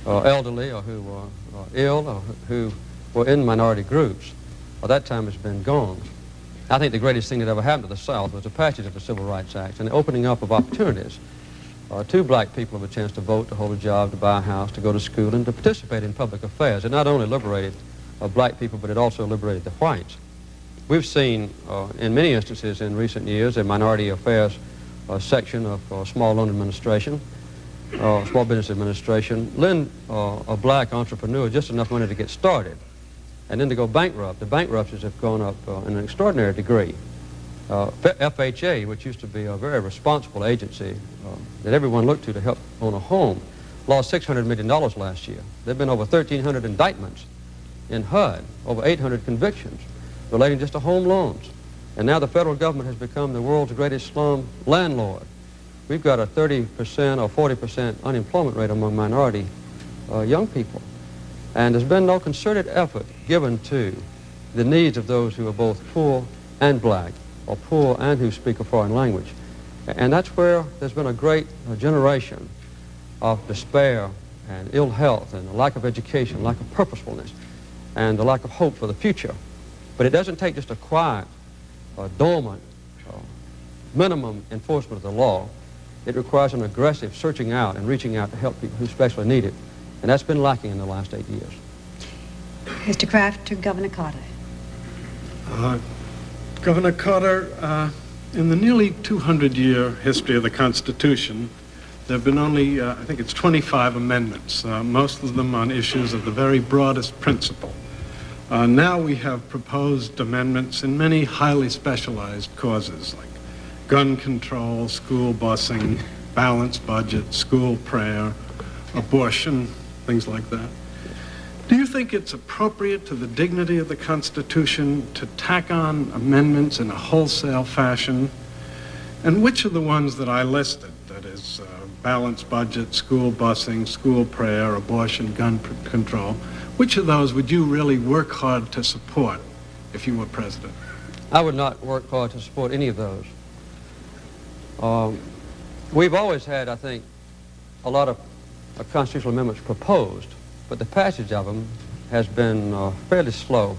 Speaker 4: elderly or who were ill or who were in minority groups. Well, that time has been gone. I think the greatest thing that ever happened to the South was the passage of the Civil Rights Act and the opening up of opportunities to black people of a chance to vote, to hold a job, to buy a house, to go to school, and to participate in public affairs. It not only liberated black people, but it also liberated the whites. We've seen, in many instances in recent years, a minority affairs section of small loan administration, small business administration, lend a black entrepreneur just enough money to get started and then to go bankrupt. The bankruptcies have gone up in an extraordinary degree. FHA, which used to be a very responsible agency that everyone looked to help own a home, lost $600 million last year. There have been over 1,300 indictments in HUD, over 800 convictions relating just to home loans. And now the federal government has become the world's greatest slum landlord. We've got a 30% or 40% unemployment rate among minority young people. And there's been no concerted effort given to the needs of those who are both poor and black, or poor and who speak a foreign language. And that's where there's been a great generation of despair and ill health and a lack of education, lack of purposefulness, and a lack of hope for the future. But it doesn't take just a quiet, dormant, minimum enforcement of the law. It requires an aggressive searching out and reaching out to help people who especially need it. And that's been lacking in the last 8 years.
Speaker 1: Mr. Kraft to Governor Carter.
Speaker 2: Governor Carter, in the nearly 200-year history of the Constitution, there have been only, I think it's 25 amendments, most of them on issues of the very broadest principle. Now we have proposed amendments in many highly specialized causes like gun control, school busing, balanced budget, school prayer, abortion, things like that. Do you think it's appropriate to the dignity of the Constitution to tack on amendments in a wholesale fashion? And which of the ones that I listed, that is balanced budget, school busing, school prayer, abortion, control. Which of those would you really work hard to support if you were president?
Speaker 4: I would not work hard to support any of those. We've always had, I think, a lot of constitutional amendments proposed, but the passage of them has been fairly slow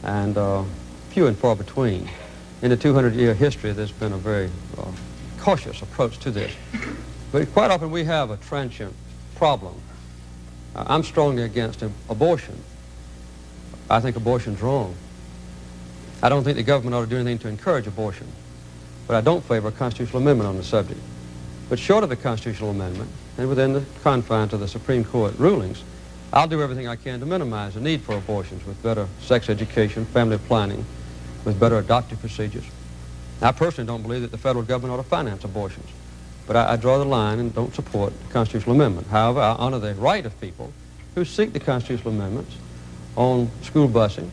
Speaker 4: and few and far between. In the 200-year history, there's been a very cautious approach to this. But quite often we have a transient problem. I'm strongly against abortion. I think abortion's wrong. I don't think the government ought to do anything to encourage abortion, but I don't favor a constitutional amendment on the subject. But short of the constitutional amendment, and within the confines of the Supreme Court rulings, I'll do everything I can to minimize the need for abortions with better sex education, family planning, with better adoptive procedures. I personally don't believe that the federal government ought to finance abortions, but I draw the line and don't support the constitutional amendment. However, I honor the right of people who seek the constitutional amendments on school busing,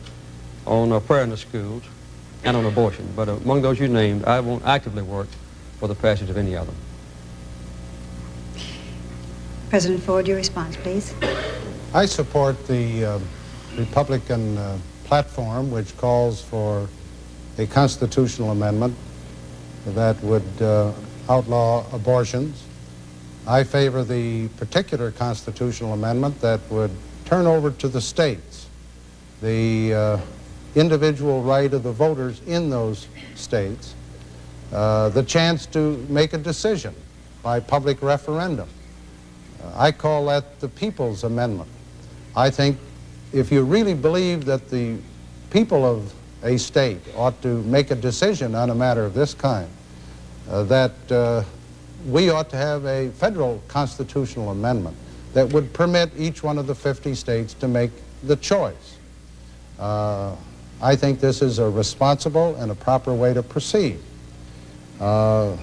Speaker 4: on prayer in the schools, and on abortion. But among those you named, I won't actively work for the passage of any of them.
Speaker 1: President Ford, your response, please.
Speaker 3: I support the Republican platform, which calls for a constitutional amendment that would outlaw abortions. I favor the particular constitutional amendment that would turn over to the states the individual right of the voters in those states, the chance to make a decision by public referendum. I call that the People's Amendment. I think if you really believe that the people of a state ought to make a decision on a matter of this kind, that we ought to have a federal constitutional amendment that would permit each one of the 50 states to make the choice. I think this is a responsible and a proper way to proceed. I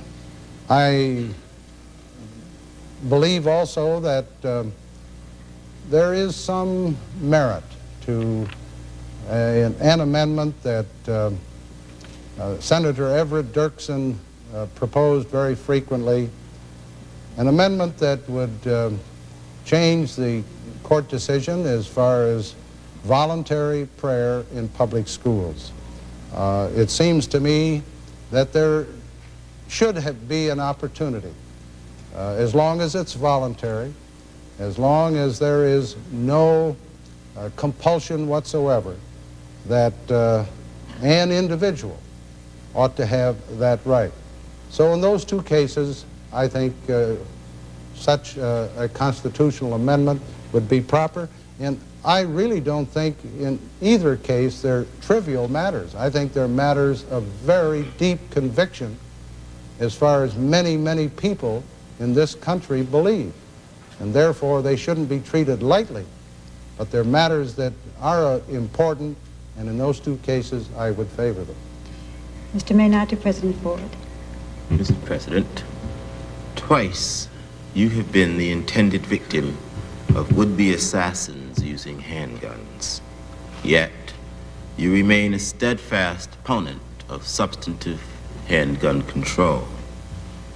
Speaker 3: believe also that there is some merit to an amendment that Senator Everett Dirksen proposed very frequently, an amendment that would change the court decision as far as voluntary prayer in public schools. It seems to me that there should be an opportunity, as long as it's voluntary, as long as there is no compulsion whatsoever, that an individual ought to have that right. So in those two cases, I think such a constitutional amendment would be proper. And I really don't think in either case they're trivial matters. I think they're matters of very deep conviction as far as many, many people in this country believe. And therefore, they shouldn't be treated lightly. But they're matters that are important, and in those two cases, I would favor them.
Speaker 1: Mr. Maynard to President Ford.
Speaker 5: Mr. President, twice you have been the intended victim of would-be assassins using handguns. Yet, you remain a steadfast opponent of substantive handgun control.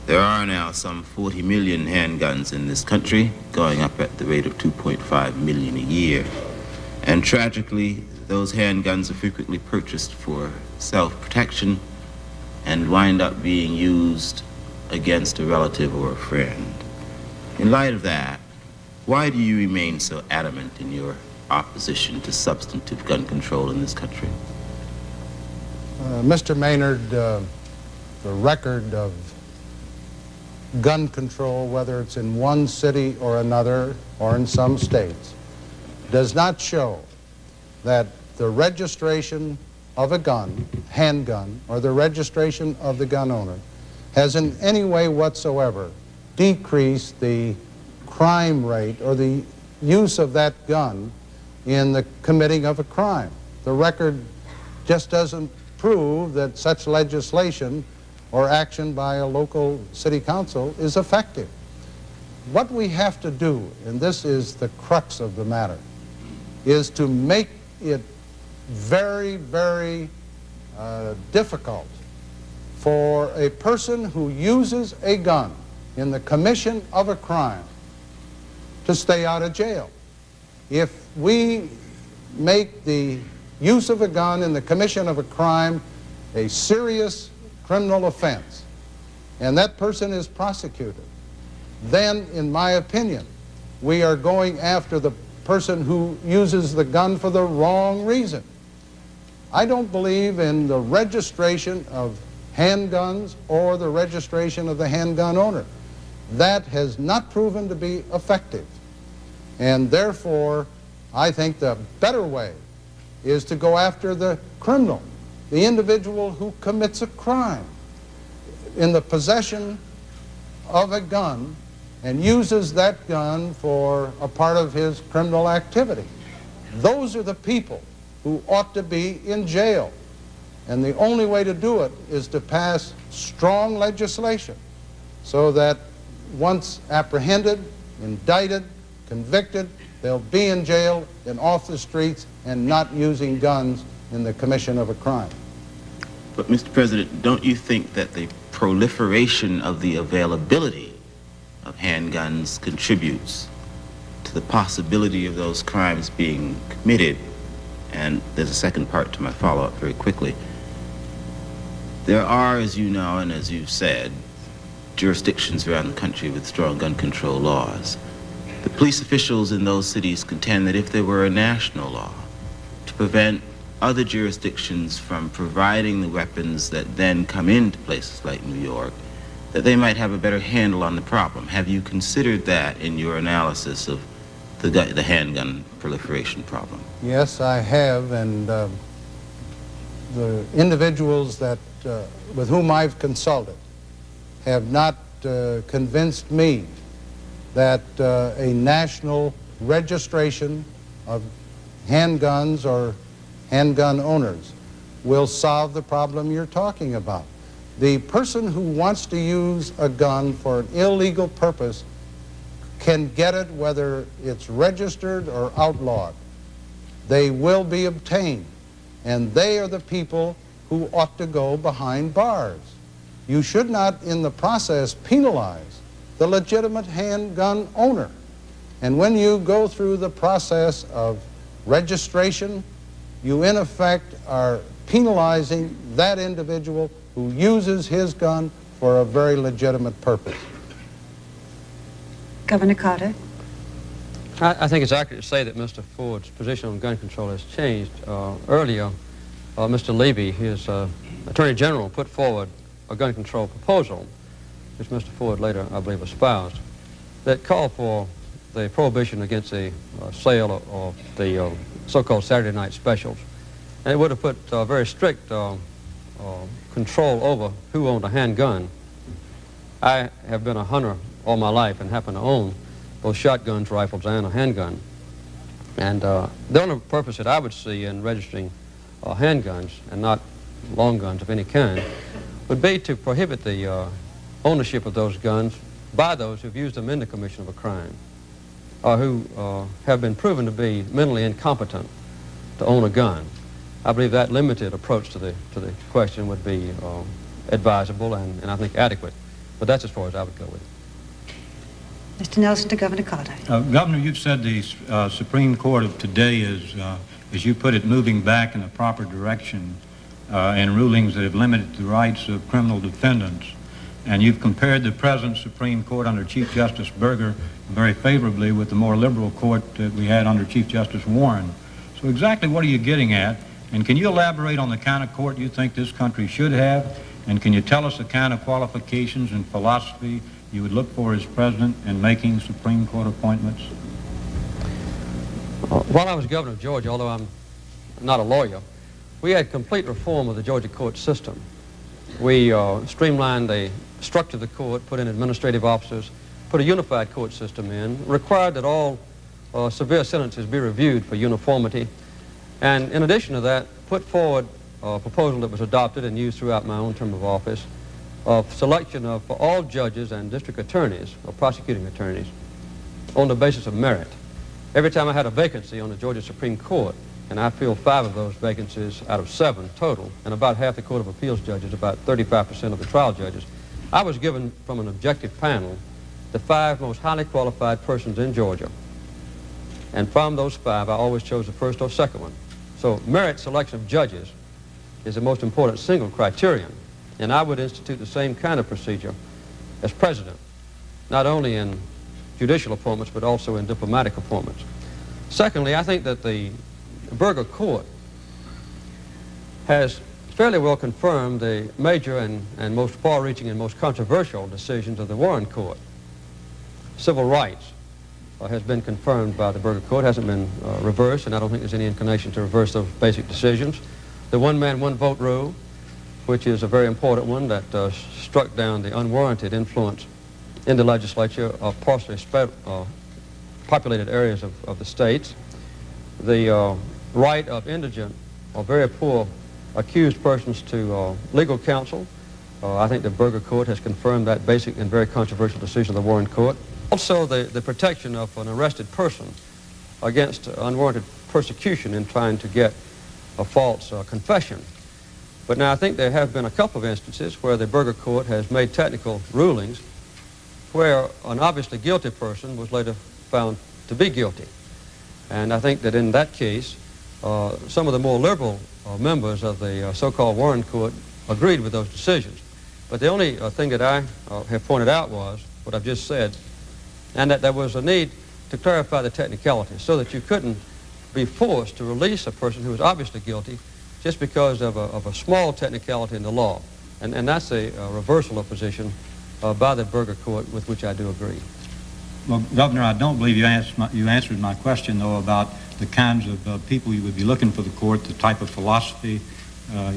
Speaker 5: There are now some 40 million handguns in this country, going up at the rate of 2.5 million a year. And tragically, those handguns are frequently purchased for self-protection and wind up being used against a relative or a friend. In light of that, why do you remain so adamant in your opposition to substantive gun control in this country?
Speaker 3: Mr. Maynard, the record of gun control, whether it's in one city or another, or in some states, does not show that the registration of a gun, handgun, or the registration of the gun owner has in any way whatsoever decreased the crime rate or the use of that gun in the committing of a crime. The record just doesn't prove that such legislation or action by a local city council is effective. What we have to do, and this is the crux of the matter, is to make it very, very difficult for a person who uses a gun in the commission of a crime to stay out of jail. If we make the use of a gun in the commission of a crime a serious criminal offense, and that person is prosecuted, then, in my opinion, we are going after the person who uses the gun for the wrong reason. I don't believe in the registration of handguns or the registration of the handgun owner. That has not proven to be effective. And therefore, I think the better way is to go after the criminal, the individual who commits a crime in the possession of a gun and uses that gun for a part of his criminal activity. Those are the people who ought to be in jail. And the only way to do it is to pass strong legislation so that once apprehended, indicted, convicted, they'll be in jail and off the streets and not using guns in the commission of a crime.
Speaker 5: But, Mr. President, don't you think that the proliferation of the availability of handguns contributes to the possibility of those crimes being committed? And there's a second part to my follow-up very quickly. There are, as you know and as you've said, jurisdictions around the country with strong gun control laws. The police officials in those cities contend that if there were a national law to prevent other jurisdictions from providing the weapons that then come into places like New York, that they might have a better handle on the problem. Have you considered that in your analysis of the handgun proliferation problem?
Speaker 3: Yes, I have, and the individuals that with whom I've consulted have not convinced me that a national registration of handguns or handgun owners will solve the problem you're talking about. The person who wants to use a gun for an illegal purpose can get it whether it's registered or outlawed. They will be obtained, and they are the people who ought to go behind bars. You should not, in the process, penalize the legitimate handgun owner. And when you go through the process of registration, you in effect are penalizing that individual who uses his gun for a very legitimate purpose.
Speaker 1: Governor Carter.
Speaker 4: I think it's accurate to say that Mr. Ford's position on gun control has changed. Earlier, Mr. Levy, his Attorney General, put forward a gun control proposal, which Mr. Ford later, I believe, espoused, that called for the prohibition against the sale of the so-called Saturday night specials. And it would have put very strict control over who owned a handgun. I have been a hunter all my life and happen to own both shotguns, rifles, and a handgun. And the only purpose that I would see in registering handguns, and not long guns of any kind, would be to prohibit the ownership of those guns by those who've used them in the commission of a crime, or who have been proven to be mentally incompetent to own a gun. I believe that limited approach to the question would be advisable and I think adequate. But that's as far as I would go with it.
Speaker 1: Mr. Nelson to Governor Carter.
Speaker 6: Governor, you've said the Supreme Court of today is, as you put it, moving back in the proper direction in rulings that have limited the rights of criminal defendants. And you've compared the present Supreme Court under Chief Justice Berger very favorably with the more liberal court that we had under Chief Justice Warren. So exactly what are you getting at? And can you elaborate on the kind of court you think this country should have? And can you tell us the kind of qualifications and philosophy you would look for as president in making Supreme Court appointments?
Speaker 4: While I was governor of Georgia, although I'm not a lawyer, we had complete reform of the Georgia court system. We streamlined the structure of the court, put in administrative officers, put a unified court system in, required that all severe sentences be reviewed for uniformity, and in addition to that, put forward a proposal that was adopted and used throughout my own term of office of selection of all judges and district attorneys or prosecuting attorneys on the basis of merit. Every time I had a vacancy on the Georgia Supreme Court, and I filled 5 of those vacancies out of 7 total, and about half the Court of Appeals judges, about 35% of the trial judges, I was given from an objective panel the 5 most highly qualified persons in Georgia. And from those 5, I always chose the first or second one. So merit selection of judges is the most important single criterion. And I would institute the same kind of procedure as president, not only in judicial appointments, but also in diplomatic appointments. Secondly, I think that the Burger Court has fairly well confirmed the major and most far-reaching and most controversial decisions of the Warren Court. Civil rights has been confirmed by the Burger Court, hasn't been reversed, and I don't think there's any inclination to reverse those basic decisions. The one-man, one-vote rule, which is a very important one that struck down the unwarranted influence in the legislature of partially populated areas of the states. The right of indigent or very poor accused persons to legal counsel. I think the Burger Court has confirmed that basic and very controversial decision of the Warren Court. Also, the protection of an arrested person against unwarranted persecution in trying to get a false confession. But now I think there have been a couple of instances where the Burger Court has made technical rulings where an obviously guilty person was later found to be guilty. And I think that in that case, some of the more liberal members of the so-called Warren Court agreed with those decisions. But the only thing that I have pointed out was what I've just said, and that there was a need to clarify the technicalities so that you couldn't be forced to release a person who was obviously guilty just because of a small technicality in the law. And that's a reversal of position by the Burger Court, with which I do agree.
Speaker 6: Well, Governor, I don't believe you answered my question, though, about the kinds of people you would be looking for the court, the type of philosophy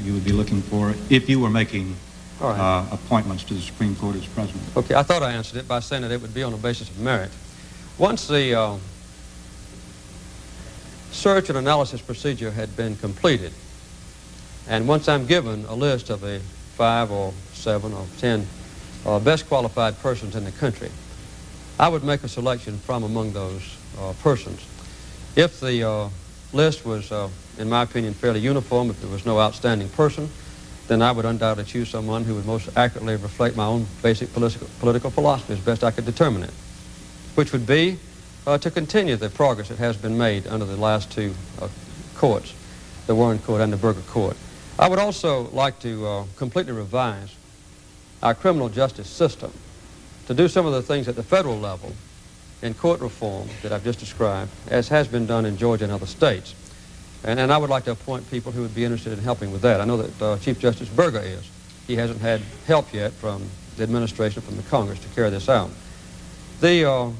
Speaker 6: you would be looking for if you were making appointments to the Supreme Court as president.
Speaker 4: Okay, I thought I answered it by saying that it would be on the basis of merit. Once the search and analysis procedure had been completed, and once I'm given a list of the 5 or 7 or 10 best qualified persons in the country, I would make a selection from among those persons. If the list was, in my opinion, fairly uniform, if there was no outstanding person, then I would undoubtedly choose someone who would most accurately reflect my own basic political philosophy as best I could determine it, which would be to continue the progress that has been made under the last 2 courts, the Warren Court and the Burger Court. I would also like to completely revise our criminal justice system to do some of the things at the federal level in court reform that I've just described, as has been done in Georgia and other states. And I would like to appoint people who would be interested in helping with that. I know that Chief Justice Berger is. He hasn't had help yet from the administration, from the Congress, to carry this out. The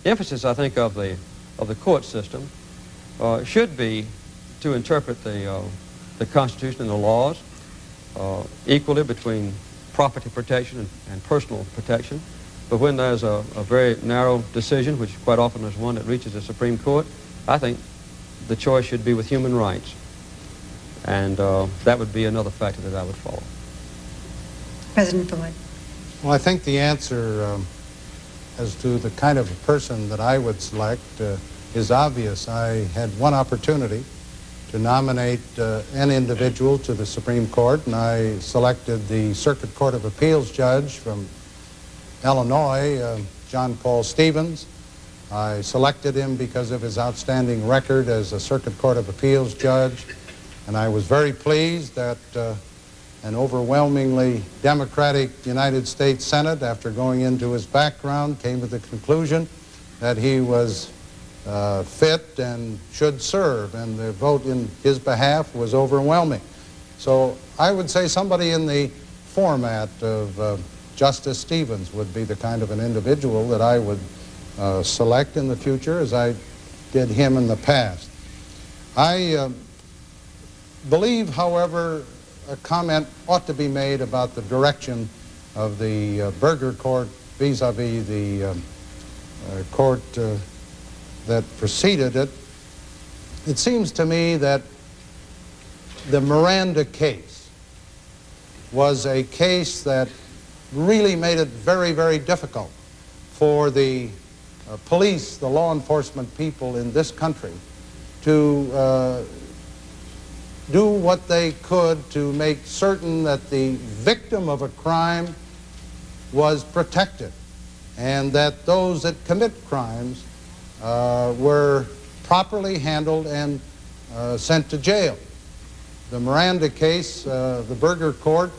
Speaker 4: emphasis, I think, of the court system should be to interpret the Constitution and the laws equally between property protection and personal protection. But when there's a very narrow decision, which quite often is one that reaches the Supreme Court, I think the choice should be with human rights. And that would be another factor that I would follow.
Speaker 1: President Ford.
Speaker 3: Well, I think the answer as to the kind of person that I would select is obvious. I had one opportunity to nominate an individual to the Supreme Court, and I selected the Circuit Court of Appeals judge from Illinois, John Paul Stevens. I selected him because of his outstanding record as a Circuit Court of Appeals judge, and I was very pleased that an overwhelmingly Democratic United States Senate, after going into his background, came to the conclusion that he was fit and should serve, and the vote in his behalf was overwhelming. So I would say somebody in the format of Justice Stevens would be the kind of an individual that I would select in the future, as I did him in the past. I believe, however, a comment ought to be made about the direction of the Burger Court vis-a-vis the court that preceded it. It seems to me that the Miranda case was a case that really made it very, very difficult for the police, the law enforcement people in this country, to do what they could to make certain that the victim of a crime was protected, and that those that commit crimes were properly handled and sent to jail. The Miranda case, the Berger Court,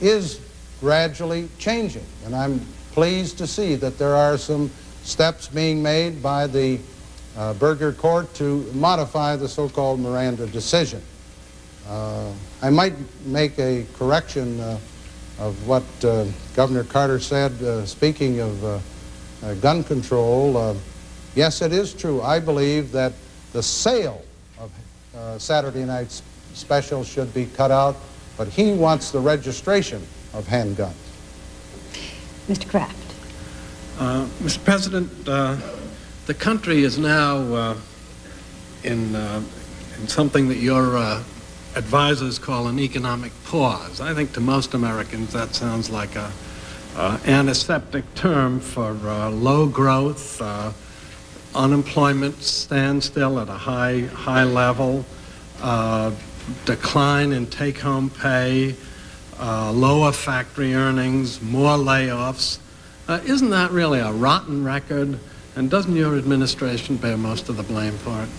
Speaker 3: is gradually changing, and I'm pleased to see that there are some steps being made by the Berger Court to modify the so-called Miranda decision. I might make a correction of what Governor Carter said, speaking of gun control. Yes, it is true. I believe that the sale of Saturday night specials should be cut out, but he wants the registration of handguns.
Speaker 1: Mr. Kraft.
Speaker 2: Mr. President, the country is now in something that your advisors call an economic pause. I think to most Americans that sounds like an antiseptic term for low growth, unemployment standstill at a high level, decline in take-home pay, lower factory earnings, more layoffs. Isn't that really a rotten record? And doesn't your administration bear most of the blame for it?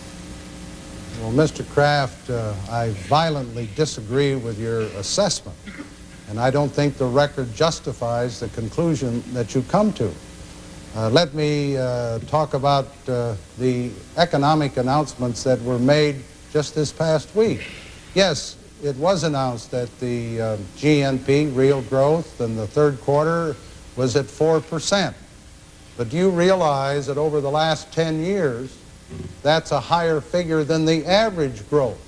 Speaker 3: Well, Mr. Kraft, I violently disagree with your assessment, and I don't think the record justifies the conclusion that you come to. Let me talk about the economic announcements that were made just this past week. Yes, it was announced that the GNP, real growth, in the third quarter was at 4%. But do you realize that over the last 10 years, that's a higher figure than the average growth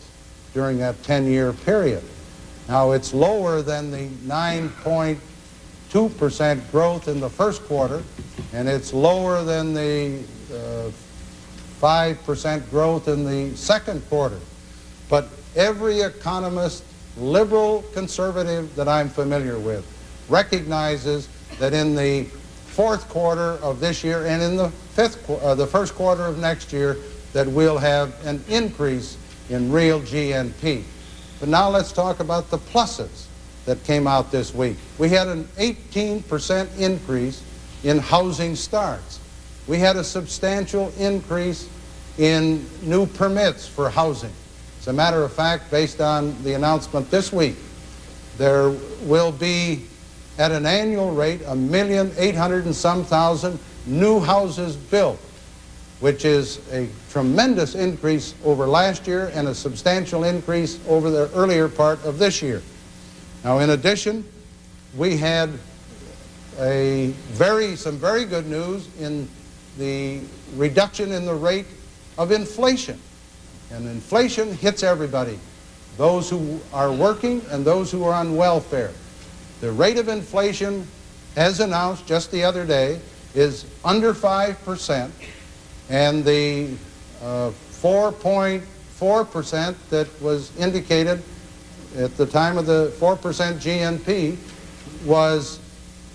Speaker 3: during that 10-year period? Now, it's lower than the 9.2% growth in the first quarter, and it's lower than the 5% growth in the second quarter. But every economist, liberal, conservative that I'm familiar with, recognizes that in the fourth quarter of this year and in the first quarter of next year that we'll have an increase in real GNP. But now let's talk about the pluses that came out this week. We had an 18% increase in housing starts. We had a substantial increase in new permits for housing. As a matter of fact, based on the announcement this week, there will be at an annual rate 1,800,000 and some thousand new houses built, which is a tremendous increase over last year and a substantial increase over the earlier part of this year. Now, in addition, we had some very good news in the reduction in the rate of inflation. And inflation hits everybody, those who are working and those who are on welfare. The rate of inflation, as announced just the other day, is under 5%, and the 4.4% that was indicated at the time of the 4% GNP was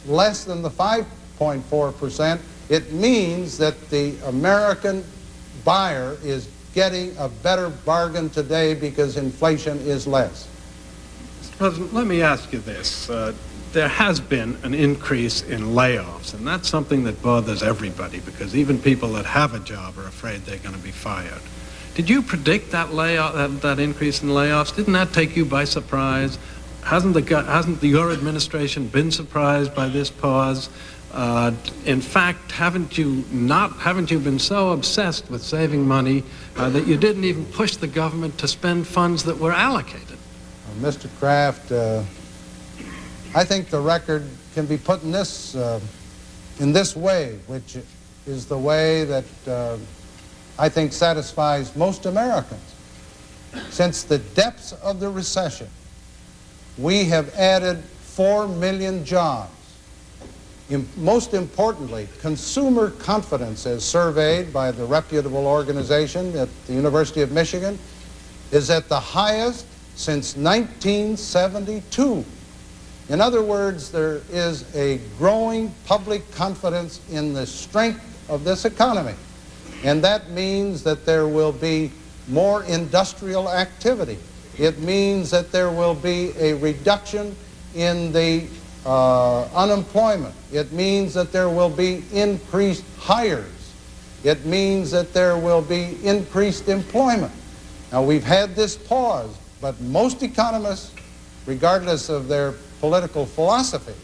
Speaker 3: less than the 5.4%. It means that the American buyer is getting a better bargain today because inflation is less.
Speaker 2: Mr. President, let me ask you this. There has been an increase in layoffs, and that's something that bothers everybody because even people that have a job are afraid they're going to be fired. Did you predict that that increase in layoffs? Didn't that take you by surprise? Hasn't your administration been surprised by this pause? In fact, haven't you been so obsessed with saving money that you didn't even push the government to spend funds that were allocated?
Speaker 3: Mr. Kraft, I think the record can be put in this way, which is the way that I think satisfies most Americans. Since the depths of the recession, we have added 4 million jobs. Most importantly, consumer confidence, as surveyed by the reputable organization at the University of Michigan, is at the highest since 1972. In other words, there is a growing public confidence in the strength of this economy. And that means that there will be more industrial activity. It means that there will be a reduction in the unemployment. It means that there will be increased hires. It means that there will be increased employment. Now, we've had this pause, but most economists, regardless of their political philosophy,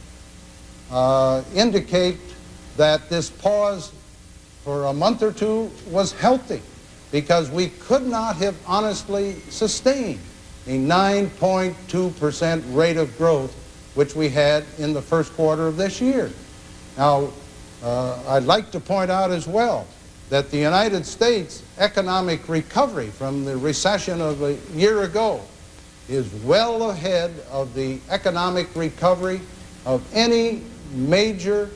Speaker 3: indicate that this pause for a month or two was healthy, because we could not have honestly sustained a 9.2% rate of growth which we had in the first quarter of this year. Now, I'd like to point out as well that the United States economic recovery from the recession of a year ago is well ahead of the economic recovery of any major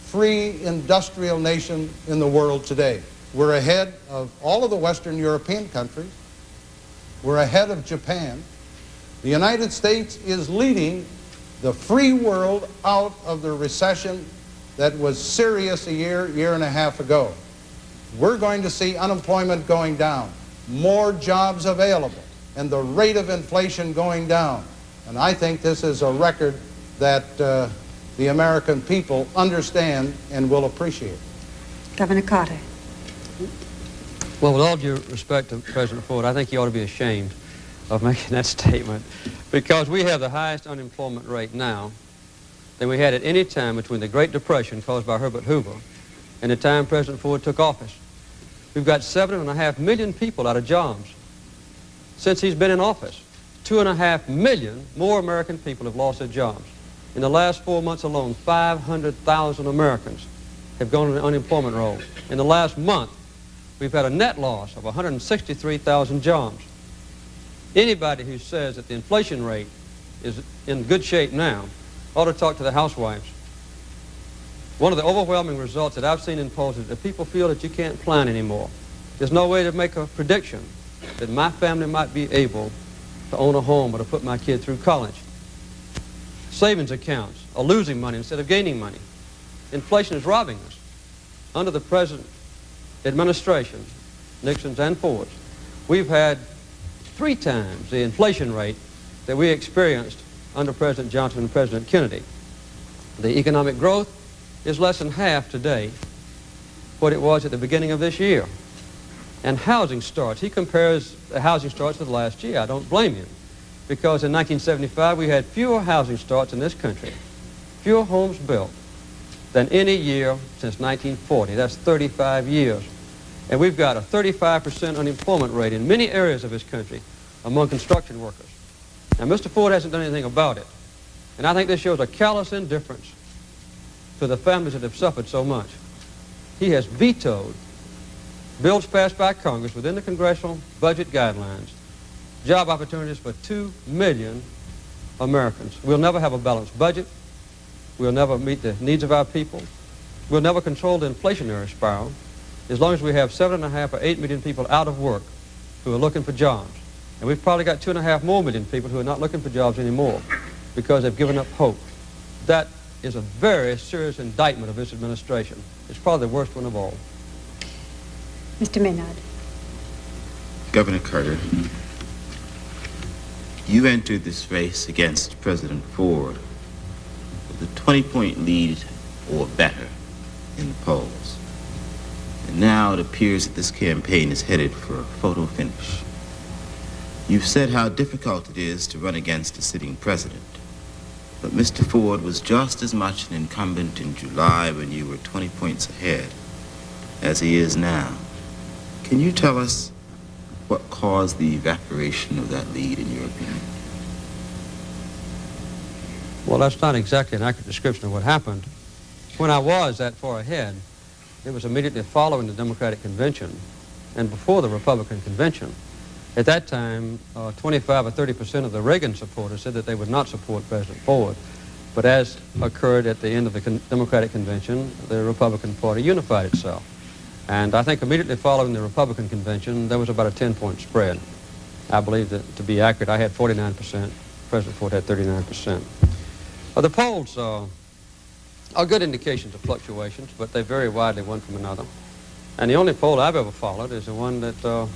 Speaker 3: free industrial nation in the world today. We're ahead of all of the Western European countries. We're ahead of Japan. The United States is leading the free world out of the recession that was serious a year and a half ago. We're going to see unemployment going down, more jobs available, and the rate of inflation going down. And I think this is a record that the American people understand and will appreciate.
Speaker 1: Governor Carter.
Speaker 4: Well, with all due respect to President Ford, I think he ought to be ashamed of making that statement, because we have the highest unemployment rate now than we had at any time between the Great Depression caused by Herbert Hoover and the time President Ford took office. We've got 7.5 million people out of jobs since he's been in office. 2.5 million more American people have lost their jobs. In the last 4 months alone, 500,000 Americans have gone on the unemployment roll. In the last month, we've had a net loss of 163,000 jobs. Anybody who says that the inflation rate is in good shape now ought to talk to the housewives. One of the overwhelming results that I've seen in polls is that people feel that you can't plan anymore. There's no way to make a prediction that my family might be able to own a home or to put my kid through college. Savings accounts are losing money instead of gaining money. Inflation is robbing us. Under the present administration, Nixon's and Ford's, we've had 3 times the inflation rate that we experienced under President Johnson and President Kennedy. The economic growth is less than half today what it was at the beginning of this year. And housing starts, he compares the housing starts with last year. I don't blame him, because in 1975 we had fewer housing starts in this country, fewer homes built than any year since 1940. That's 35 years. And we've got a 35% unemployment rate in many areas of this country among construction workers. Now, Mr. Ford hasn't done anything about it. And I think this shows a callous indifference to the families that have suffered so much. He has vetoed bills passed by Congress within the congressional budget guidelines, job opportunities for 2 million Americans. We'll never have a balanced budget. We'll never meet the needs of our people. We'll never control the inflationary spiral as long as we have 7.5 or 8 million people out of work who are looking for jobs. And we've probably got 2.5 more million people who are not looking for jobs anymore because they've given up hope. That is a very serious indictment of this administration. It's probably the worst one of all.
Speaker 1: Mr. Maynard.
Speaker 5: Governor Carter, you entered this race against President Ford with a 20-point lead or better in the polls. And now it appears that this campaign is headed for a photo finish. You've said how difficult it is to run against a sitting president. But Mr. Ford was just as much an incumbent in July when you were 20 points ahead as he is now. Can you tell us what caused the evaporation of that lead, in your opinion?
Speaker 4: Well, that's not exactly an accurate description of what happened. When I was that far ahead, it was immediately following the Democratic Convention and before the Republican Convention. At that time, 25 or 30% of the Reagan supporters said that they would not support President Ford. But as occurred at the end of the Democratic Convention, the Republican Party unified itself. And I think immediately following the Republican Convention, there was about a 10-point spread. I believe that, to be accurate, I had 49%, President Ford had 39%. The polls are good indications of fluctuations, but they vary widely one from another. And the only poll I've ever followed is the one that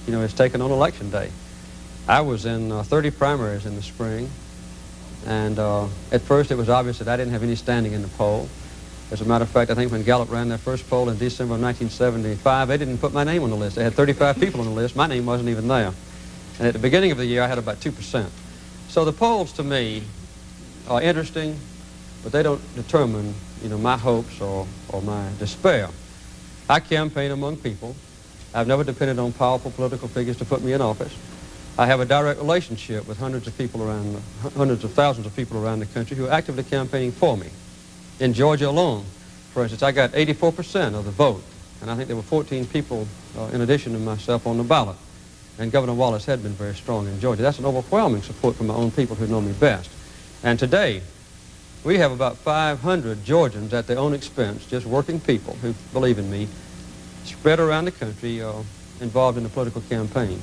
Speaker 4: is taken on Election Day. I was in 30 primaries in the spring, And at first it was obvious that I didn't have any standing in the poll. As a matter of fact, I think when Gallup ran their first poll in December of 1975, they didn't put my name on the list. They had 35 people on the list. My name wasn't even there. And at the beginning of the year, I had about 2%. So the polls, to me, are interesting, but they don't determine, my hopes or my despair. I campaign among people. I've never depended on powerful political figures to put me in office. I have a direct relationship with hundreds of thousands of people around the country who are actively campaigning for me. In Georgia alone, for instance, I got 84% of the vote, and I think there were 14 people in addition to myself on the ballot. And Governor Wallace had been very strong in Georgia. That's an overwhelming support from my own people who know me best. And today, we have about 500 Georgians at their own expense, just working people who believe in me, spread around the country, involved in the political campaign.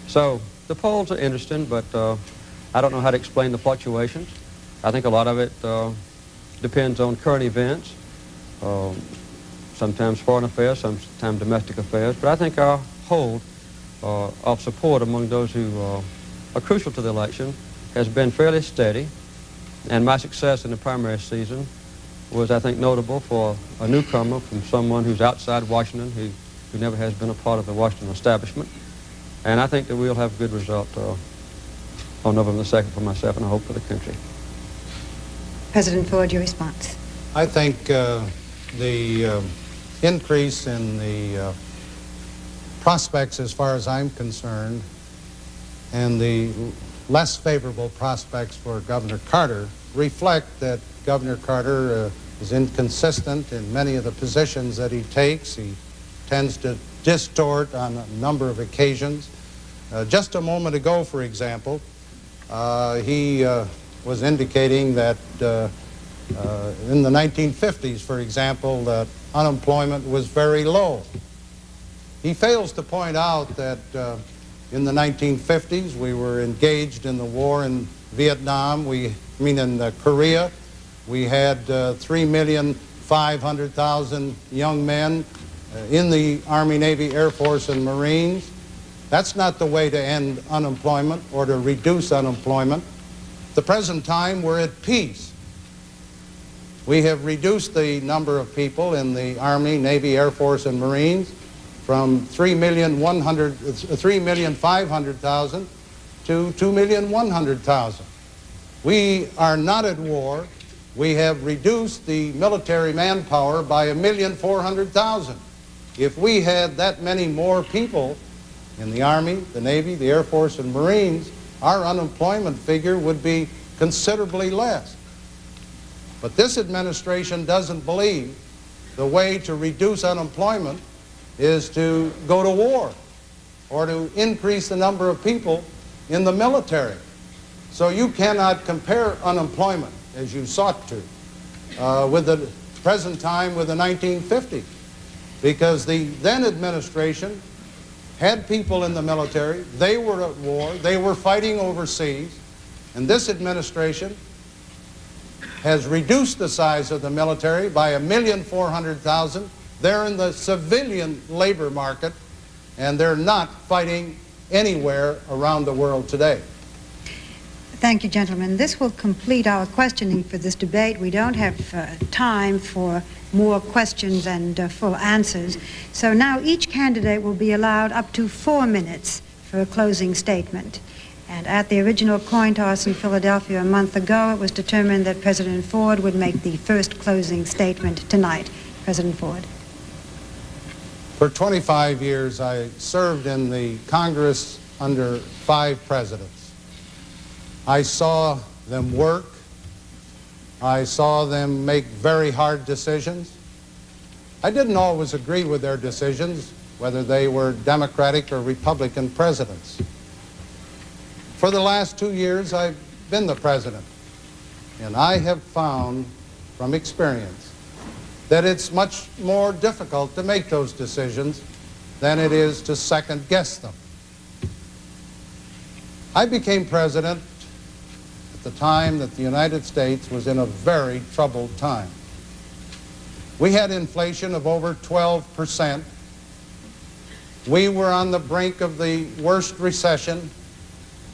Speaker 4: So the polls are interesting, but I don't know how to explain the fluctuations. I think a lot of it depends on current events, sometimes foreign affairs, sometimes domestic affairs. But I think our hold of support among those who are crucial to the election has been fairly steady. And my success in the primary season was, I think, notable for a newcomer from someone who's outside Washington, who never has been a part of the Washington establishment. And I think that we'll have a good result on November the 2nd for myself, and I hope for the country.
Speaker 1: President Ford, your response.
Speaker 3: I think the increase in the prospects, as far as I'm concerned, and the less favorable prospects for Governor Carter reflect that Governor Carter is inconsistent in many of the positions that he takes. He tends to distort on a number of occasions. Just a moment ago, for example, he was indicating that in the 1950s, for example, that unemployment was very low. He fails to point out that in the 1950s, we were engaged in the war in Vietnam. In Korea. We had 3,500,000 young men in the Army, Navy, Air Force, and Marines. That's not the way to end unemployment or to reduce unemployment. At the present time, we're at peace. We have reduced the number of people in the Army, Navy, Air Force, and Marines from 3,500,000 to 2,100,000. We are not at war. We have reduced the military manpower by 1,400,000. If we had that many more people in the Army, the Navy, the Air Force, and Marines, our unemployment figure would be considerably less. But this administration doesn't believe the way to reduce unemployment is to go to war or to increase the number of people in the military. So you cannot compare unemployment, as you sought to, with the present time with the 1950s, because the then administration had people in the military, they were at war, they were fighting overseas, and this administration has reduced the size of the military by 1,400,000. They're in the civilian labor market, and they're not fighting anywhere around the world today.
Speaker 1: Thank you, gentlemen. This will complete our questioning for this debate. We don't have time for more questions and full answers. So now each candidate will be allowed up to 4 minutes for a closing statement. And at the original coin toss in Philadelphia a month ago, it was determined that President Ford would make the first closing statement tonight. President Ford.
Speaker 3: For 25 years, I served in the Congress under 5 presidents. I saw them work. I saw them make very hard decisions. I didn't always agree with their decisions, whether they were Democratic or Republican presidents. For the last 2 years, I've been the president, and I have found from experience that it's much more difficult to make those decisions than it is to second-guess them. I became president at the time that the United States was in a very troubled time. We had inflation of over 12%. We were on the brink of the worst recession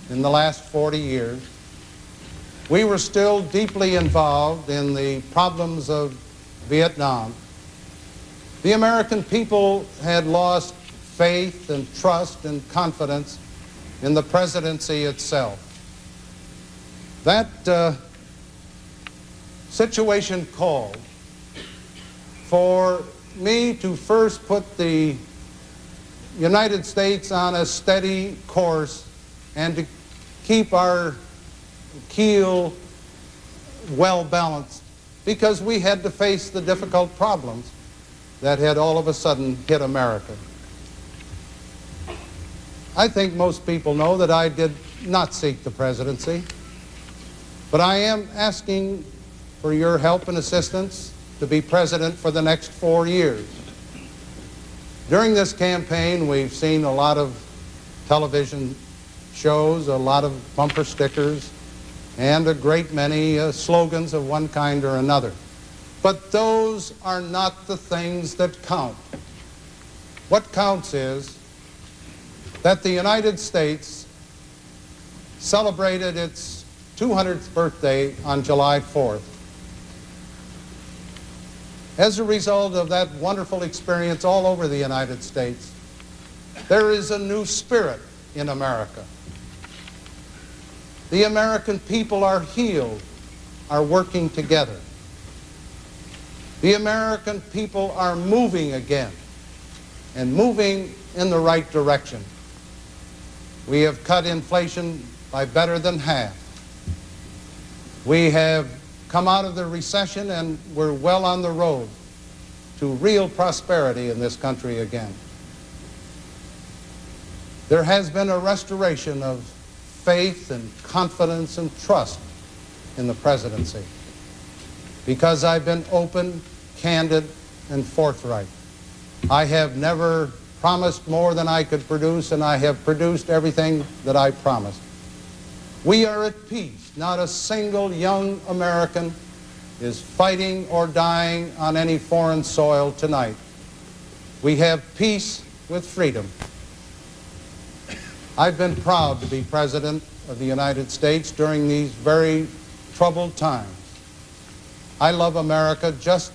Speaker 3: in the last 40 years. We were still deeply involved in the problems of Vietnam. The American people had lost faith and trust and confidence in the presidency itself. That situation called for me to first put the United States on a steady course and to keep our keel well balanced, because we had to face the difficult problems that had all of a sudden hit America. I think most people know that I did not seek the presidency, but I am asking for your help and assistance to be president for the next 4 years. During this campaign, we've seen a lot of television shows, a lot of bumper stickers, and a great many slogans of one kind or another. But those are not the things that count. What counts is that the United States celebrated its 200th birthday on July 4th. As a result of that wonderful experience all over the United States, there is a new spirit in America. The American people are healed, are working together. The American people are moving again, and moving in the right direction. We have cut inflation by better than half. We have come out of the recession, and we're well on the road to real prosperity in this country again. There has been a restoration of faith and confidence and trust in the presidency, because I've been open, candid, and forthright. I have never promised more than I could produce, and I have produced everything that I promised. We are at peace. Not a single young American is fighting or dying on any foreign soil tonight. We have peace with freedom. I've been proud to be President of the United States during these very troubled times. I love America just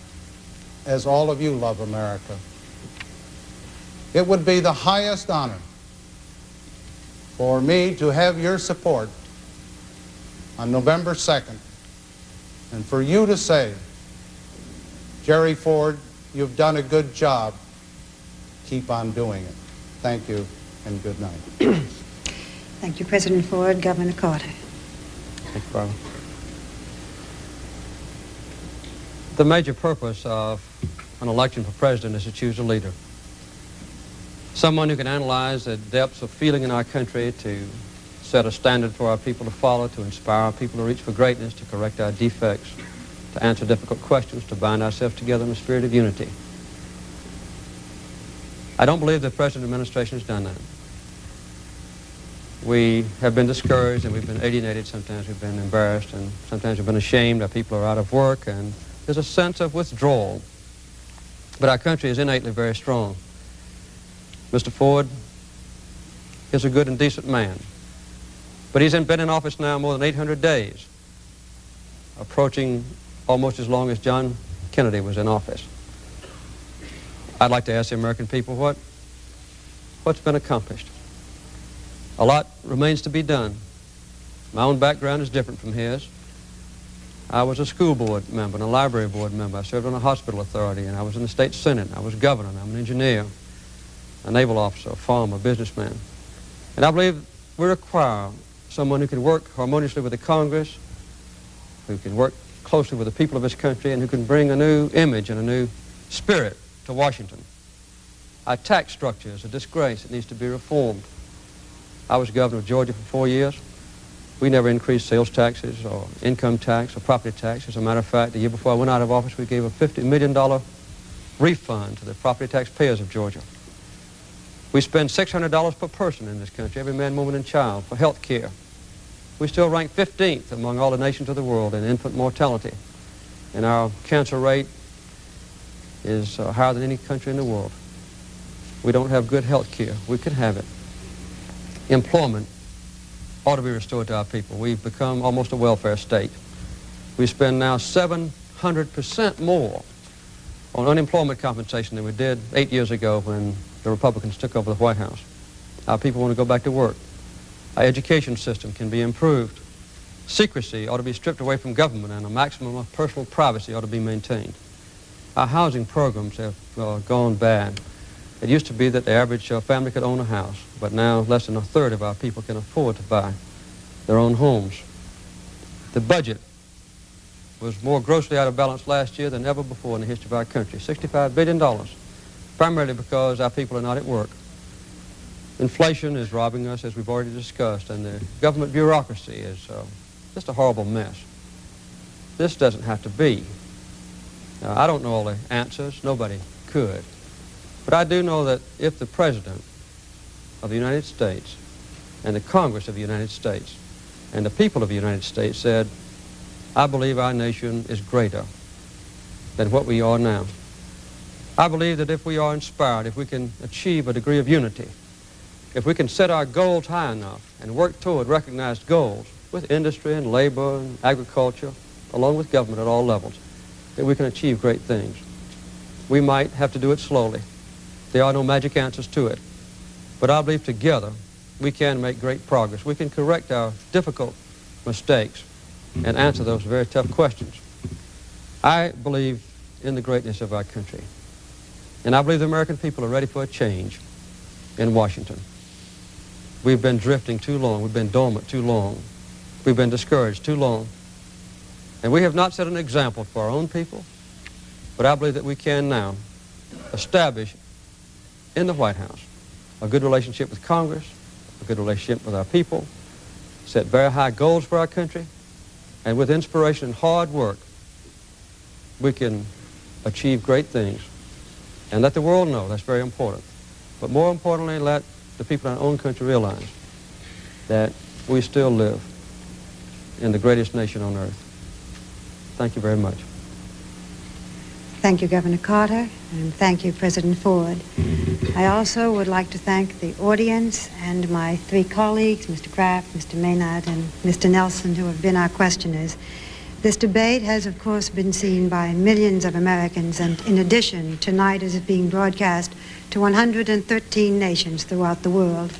Speaker 3: as all of you love America. It would be the highest honor for me to have your support on November 2nd, and for you to say, Jerry Ford, you've done a good job. Keep on doing it. Thank you, and good night.
Speaker 1: Thank you, President Ford. Governor Carter.
Speaker 4: Thank you, Barbara. The major purpose of an election for president is to choose a leader. Someone who can analyze the depths of feeling in our country, to set a standard for our people to follow, to inspire our people to reach for greatness, to correct our defects, to answer difficult questions, to bind ourselves together in a spirit of unity. I don't believe the present administration has done that. We have been discouraged, and we've been alienated. Sometimes we've been embarrassed, and sometimes we've been ashamed. Our people are out of work, and there's a sense of withdrawal. But our country is innately very strong. Mr. Ford is a good and decent man, but he's been in office now more than 800 days, approaching almost as long as John Kennedy was in office. I'd like to ask the American people what's been accomplished. A lot remains to be done. My own background is different from his. I was a school board member and a library board member. I served on a hospital authority, and I was in the state senate. I was governor. I'm an engineer, a naval officer, a farmer, a businessman. And I believe we require someone who can work harmoniously with the Congress, who can work closely with the people of this country, and who can bring a new image and a new spirit to Washington. Our tax structure is a disgrace. It needs to be reformed. I was governor of Georgia for 4 years. We never increased sales taxes or income tax or property tax. As a matter of fact, the year before I went out of office, we gave a $50 million refund to the property taxpayers of Georgia. We spend $600 per person in this country, every man, woman, and child, for health care. We still rank 15th among all the nations of the world in infant mortality. And our cancer rate is higher than any country in the world. We don't have good health care. We could have it. Employment ought to be restored to our people. We've become almost a welfare state. We spend now 700% more on unemployment compensation than we did 8 years ago when the Republicans took over the White House. Our people want to go back to work. Our education system can be improved. Secrecy ought to be stripped away from government, and a maximum of personal privacy ought to be maintained. Our housing programs have gone bad. It used to be that the average family could own a house, but now less than a third of our people can afford to buy their own homes. The budget was more grossly out of balance last year than ever before in the history of our country, $65 billion, primarily because our people are not at work. Inflation is robbing us, as we've already discussed, and the government bureaucracy is just a horrible mess. This doesn't have to be. Now, I don't know all the answers. Nobody could. But I do know that if the President of the United States and the Congress of the United States and the people of the United States said, I believe our nation is greater than what we are now. I believe that if we are inspired, if we can achieve a degree of unity, if we can set our goals high enough and work toward recognized goals with industry and labor and agriculture, along with government at all levels, that we can achieve great things. We might have to do it slowly. There are no magic answers to it. But I believe together we can make great progress. We can correct our difficult mistakes and answer those very tough questions. I believe in the greatness of our country. And I believe the American people are ready for a change in Washington. We've been drifting too long. We've been dormant too long. We've been discouraged too long. And we have not set an example for our own people, but I believe that we can now establish in the White House a good relationship with Congress, a good relationship with our people, set very high goals for our country, and with inspiration and hard work, we can achieve great things. And let the world know that's very important. But more importantly, let the people in our own country realize that we still live in the greatest nation on earth. Thank you very much.
Speaker 1: Thank you, Governor Carter, and thank you, President Ford. I also would like to thank the audience and my three colleagues, Mr. Kraft, Mr. Maynard, and Mr. Nelson, who have been our questioners. This debate has, of course, been seen by millions of Americans, and in addition, tonight is being broadcast to 113 nations throughout the world.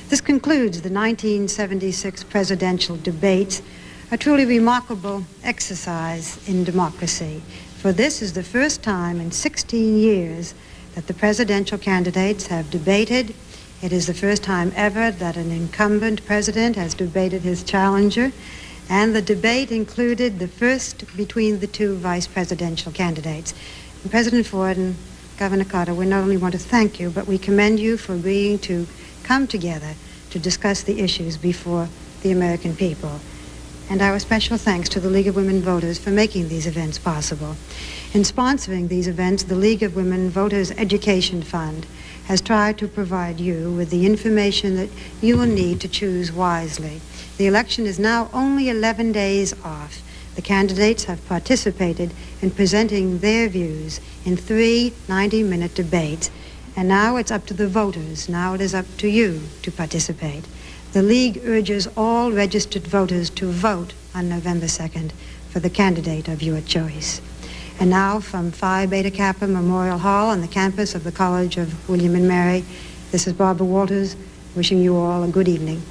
Speaker 1: This concludes the 1976 presidential debates, a truly remarkable exercise in democracy. For this is the first time in 16 years that the presidential candidates have debated. It is the first time ever that an incumbent president has debated his challenger, and the debate included the first between the two vice presidential candidates. And President Ford and Governor Carter, we not only want to thank you, but we commend you for agreeing to come together to discuss the issues before the American people. And our special thanks to the League of Women Voters for making these events possible. In sponsoring these events, the League of Women Voters Education Fund has tried to provide you with the information that you will need to choose wisely. The election is now only 11 days off. The candidates have participated in presenting their views in 3 90-minute debates. And now it's up to the voters. Now it is up to you to participate. The League urges all registered voters to vote on November 2nd for the candidate of your choice. And now from Phi Beta Kappa Memorial Hall on the campus of the College of William and Mary, this is Barbara Walters wishing you all a good evening.